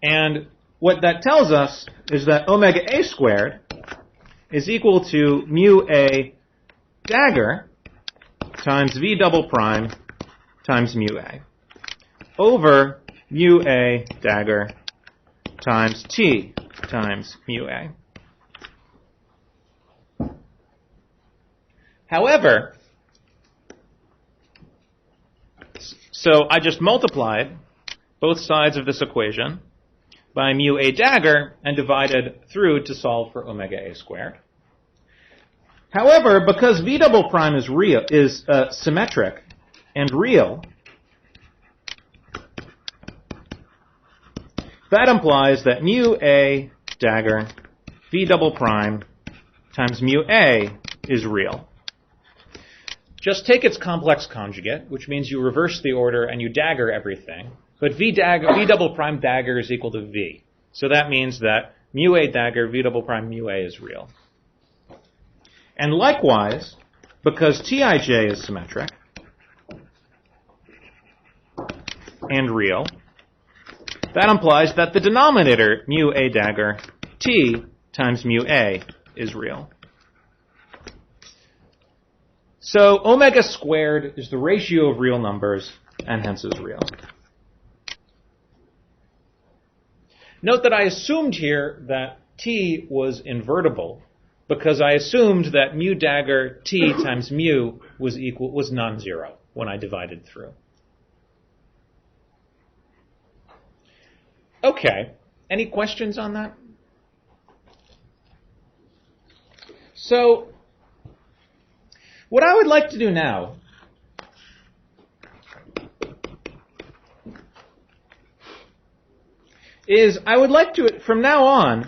And what that tells us is that omega a squared is equal to mu a dagger times v double prime times mu a over mu a dagger times t times mu a. However, so I just multiplied both sides of this equation by mu a dagger and divided through to solve for omega a squared. However, because v double prime is symmetric and real, that implies that mu a dagger v double prime times mu a is real. Just take its complex conjugate, which means you reverse the order and you dagger everything. But v double prime dagger is equal to v. So that means that mu a dagger v double prime mu a is real. And likewise, because Tij is symmetric and real, that implies that the denominator mu a dagger t times mu a is real. So omega squared is the ratio of real numbers and hence is real. Note that I assumed here that t was invertible because I assumed that mu dagger t times mu was non-zero when I divided through. Okay, any questions on that? So, what I would like to do now is from now on,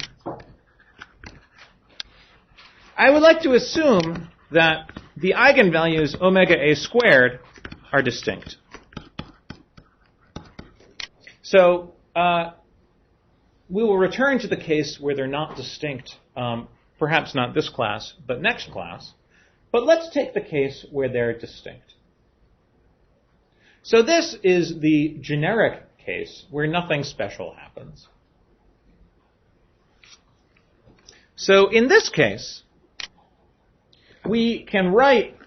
I would like to assume that the eigenvalues omega a squared are distinct. So, we will return to the case where they're not distinct, perhaps not this class, but next class. But let's take the case where they're distinct. So this is the generic case where nothing special happens. So in this case, we can write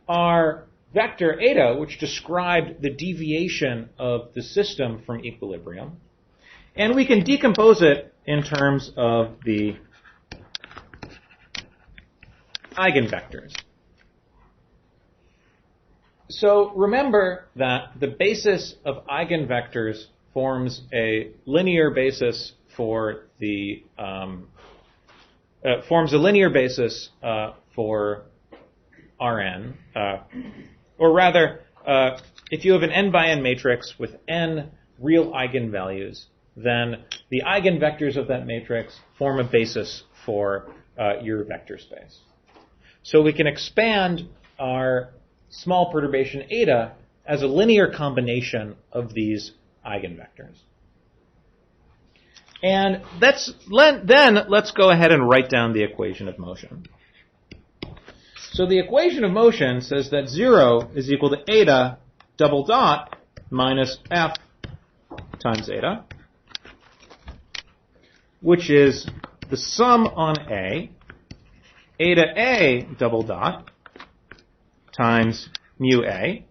our vector eta, which described the deviation of the system from equilibrium, and we can decompose it in terms of the eigenvectors. So remember that the basis of eigenvectors forms a linear basis for the for Rn, or rather, if you have an n by n matrix with n real eigenvalues, then the eigenvectors of that matrix form a basis for your vector space. So we can expand our small perturbation eta as a linear combination of these eigenvectors. And then let's go ahead and write down the equation of motion. So the equation of motion says that 0 is equal to eta double dot minus f times eta, which is the sum on A, eta A double dot, times mu A,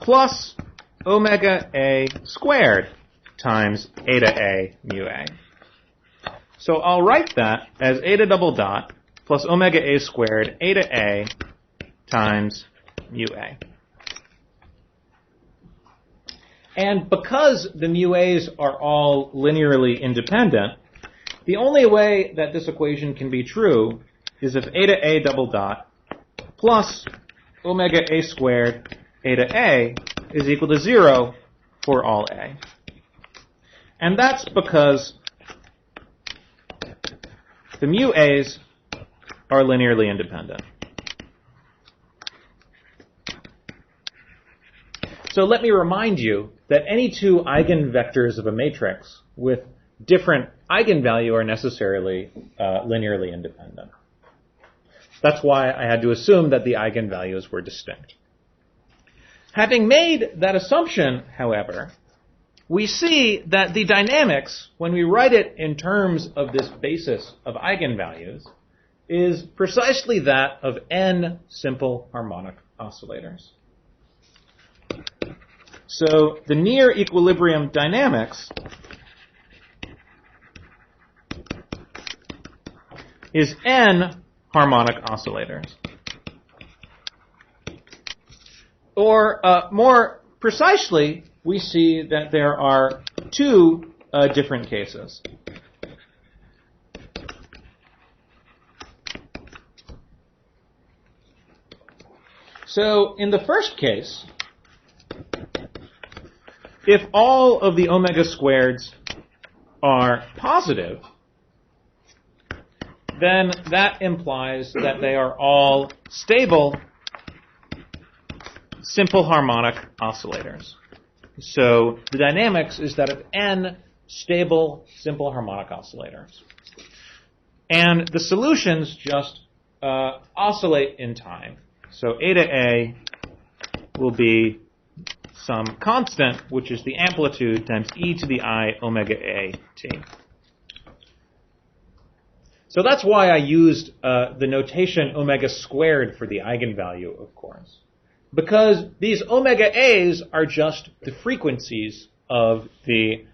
plus omega A squared times eta A mu A. So I'll write that as eta double dot plus omega A squared eta A times mu A. And because the mu A's are all linearly independent, the only way that this equation can be true is if eta A double dot plus omega A squared eta A is equal to 0 for all A. And that's because the mu A's are linearly independent. So let me remind you that any two eigenvectors of a matrix with different eigenvalue are necessarily linearly independent. That's why I had to assume that the eigenvalues were distinct. Having made that assumption, however, we see that the dynamics, when we write it in terms of this basis of eigenvalues, is precisely that of n simple harmonic oscillators. So the near equilibrium dynamics is n harmonic oscillators. Or more precisely, we see that there are two different cases. So in the first case, if all of the omega squareds are positive, then that implies that they are all stable simple harmonic oscillators. So the dynamics is that of n stable simple harmonic oscillators. And the solutions just oscillate in time. So eta A will be some constant, which is the amplitude times e to the I omega A t. So that's why I used the notation omega squared for the eigenvalue, of course. Because these omega A's are just the frequencies of the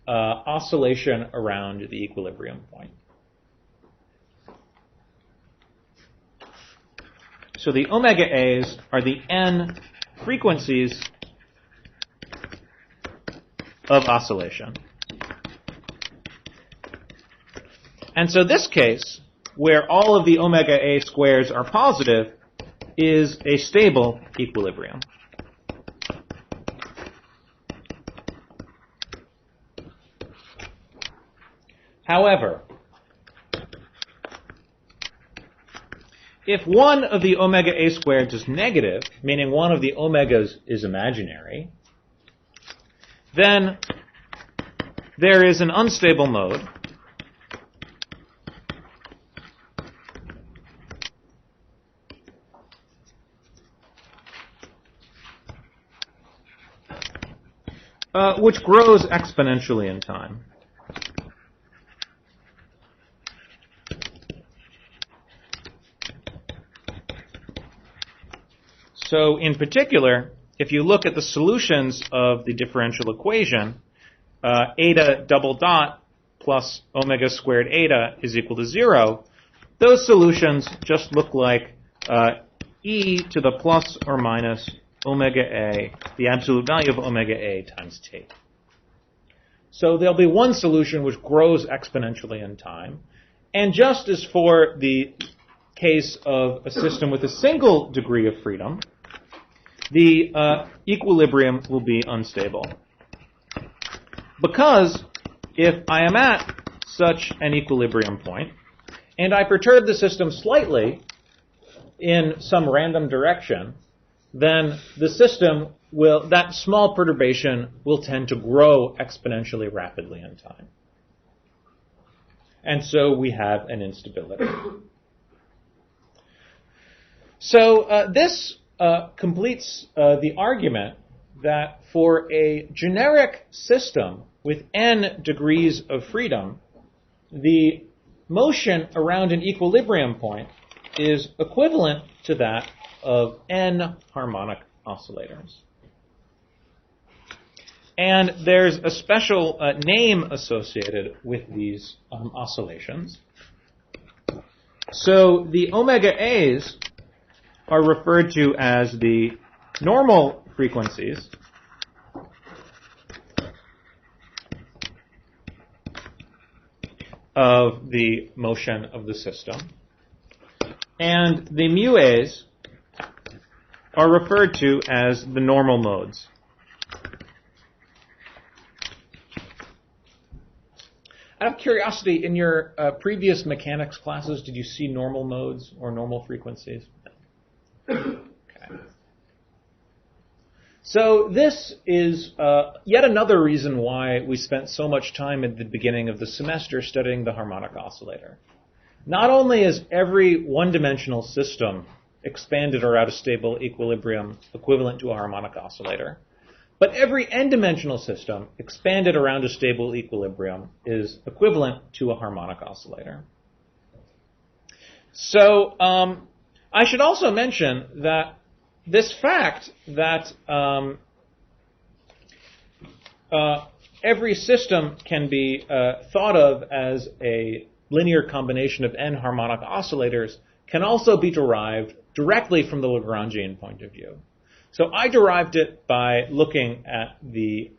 oscillation around the equilibrium point. So the omega A's are the n frequencies of oscillation. And so this case, where all of the omega A squares are positive, is a stable equilibrium. However, if one of the omega A squareds is negative, meaning one of the omegas is imaginary, then there is an unstable mode which grows exponentially in time. So in particular, if you look at the solutions of the differential equation, eta double dot plus omega squared eta is equal to 0, those solutions just look like e to the plus or minus omega A, the absolute value of omega A times t. So there'll be one solution which grows exponentially in time. And just as for the case of a system with a single degree of freedom, the equilibrium will be unstable. Because if I am at such an equilibrium point, and I perturb the system slightly in some random direction, then the system will, that small perturbation will tend to grow exponentially rapidly in time. And so we have an instability. So this completes the argument that for a generic system with n degrees of freedom, the motion around an equilibrium point is equivalent to that of n harmonic oscillators. And there's a special name associated with these oscillations. So the omega a's are referred to as the normal frequencies of the motion of the system. And the mu a's are referred to as the normal modes. Out of curiosity, in your previous mechanics classes, did you see normal modes or normal frequencies? Okay. So this is yet another reason why we spent so much time at the beginning of the semester studying the harmonic oscillator. Not only is every one-dimensional system expanded or out of stable equilibrium equivalent to a harmonic oscillator, but every n-dimensional system expanded around a stable equilibrium is equivalent to a harmonic oscillator. So I should also mention that this fact that every system can be thought of as a linear combination of n harmonic oscillators can also be derived directly from the Lagrangian point of view. So I derived it by looking at the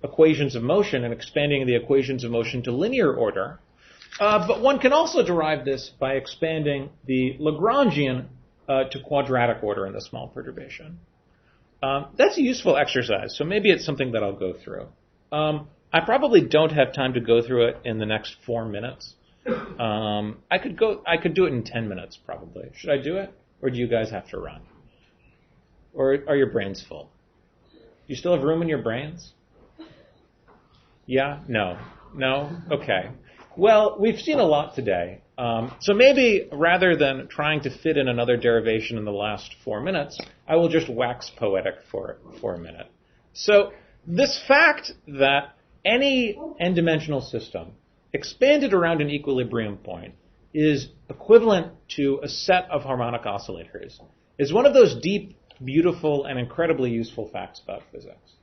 equations of motion and expanding the equations of motion to linear order. But one can also derive this by expanding the Lagrangian to quadratic order in the small perturbation. That's a useful exercise, so maybe it's something that I'll go through. I probably don't have time to go through it in the next 4 minutes. I could do it in 10 minutes probably. Should I do it, or do you guys have to run? Or are your brains full? You still have room in your brains? Yeah? No? Okay. Well, we've seen a lot today. So maybe rather than trying to fit in another derivation in the last 4 minutes, I will just wax poetic for a minute. So this fact that any n-dimensional system expanded around an equilibrium point is equivalent to a set of harmonic oscillators is one of those deep, beautiful, and incredibly useful facts about physics.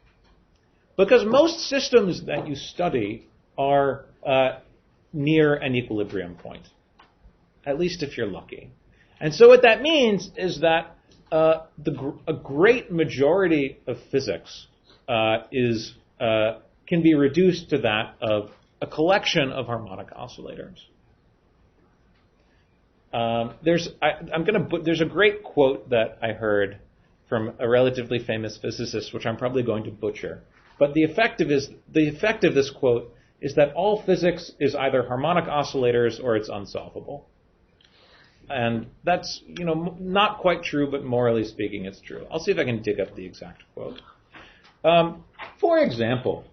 Because most systems that you study are near an equilibrium point, at least if you're lucky. And so what that means is that a great majority of physics can be reduced to that of a collection of harmonic oscillators. There's a great quote that I heard from a relatively famous physicist, which I'm probably going to butcher. But the effect of this quote is that all physics is either harmonic oscillators or it's unsolvable. And that's, not quite true, but morally speaking, it's true. I'll see if I can dig up the exact quote. For example,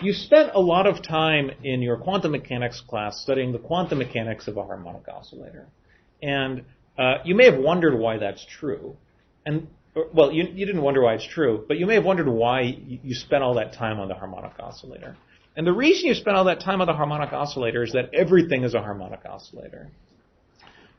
you spent a lot of time in your quantum mechanics class studying the quantum mechanics of a harmonic oscillator. And you may have wondered why that's true. Well, you didn't wonder why it's true, but you may have wondered why you spent all that time on the harmonic oscillator. And the reason you spent all that time on the harmonic oscillator is that everything is a harmonic oscillator.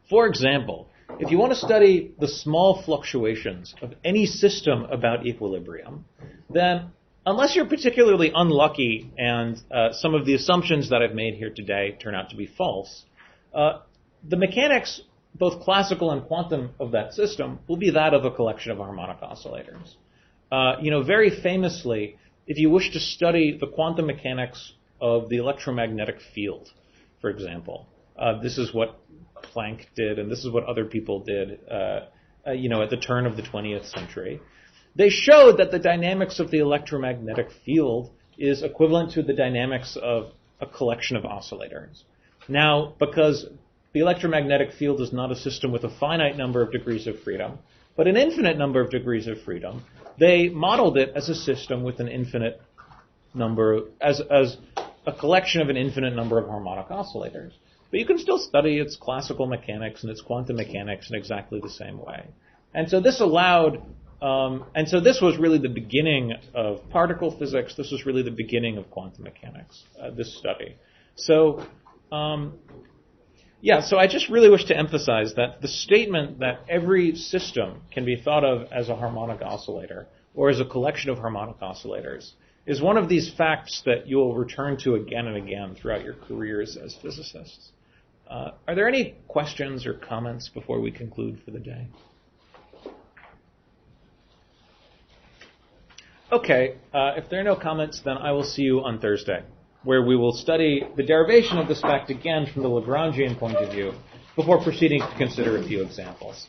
For example, if you want to study the small fluctuations of any system about equilibrium, then unless you're particularly unlucky and some of the assumptions that I've made here today turn out to be false, the mechanics, both classical and quantum, of that system will be that of a collection of harmonic oscillators. Very famously, if you wish to study the quantum mechanics of the electromagnetic field, for example, this is what Planck did, and this is what other people did, at the turn of the 20th century. They showed that the dynamics of the electromagnetic field is equivalent to the dynamics of a collection of oscillators. Now, because the electromagnetic field is not a system with a finite number of degrees of freedom, but an infinite number of degrees of freedom, they modeled it as a system with an infinite number, as a collection of an infinite number of harmonic oscillators. But you can still study its classical mechanics and its quantum mechanics in exactly the same way. And so this allowed And so this was really the beginning of particle physics. This was really the beginning of quantum mechanics, this study. So, so I just really wish to emphasize that the statement that every system can be thought of as a harmonic oscillator or as a collection of harmonic oscillators is one of these facts that you will return to again and again throughout your careers as physicists. Are there any questions or comments before we conclude for the day? Okay, if there are no comments, then I will see you on Thursday, where we will study the derivation of this fact again from the Lagrangian point of view before proceeding to consider a few examples.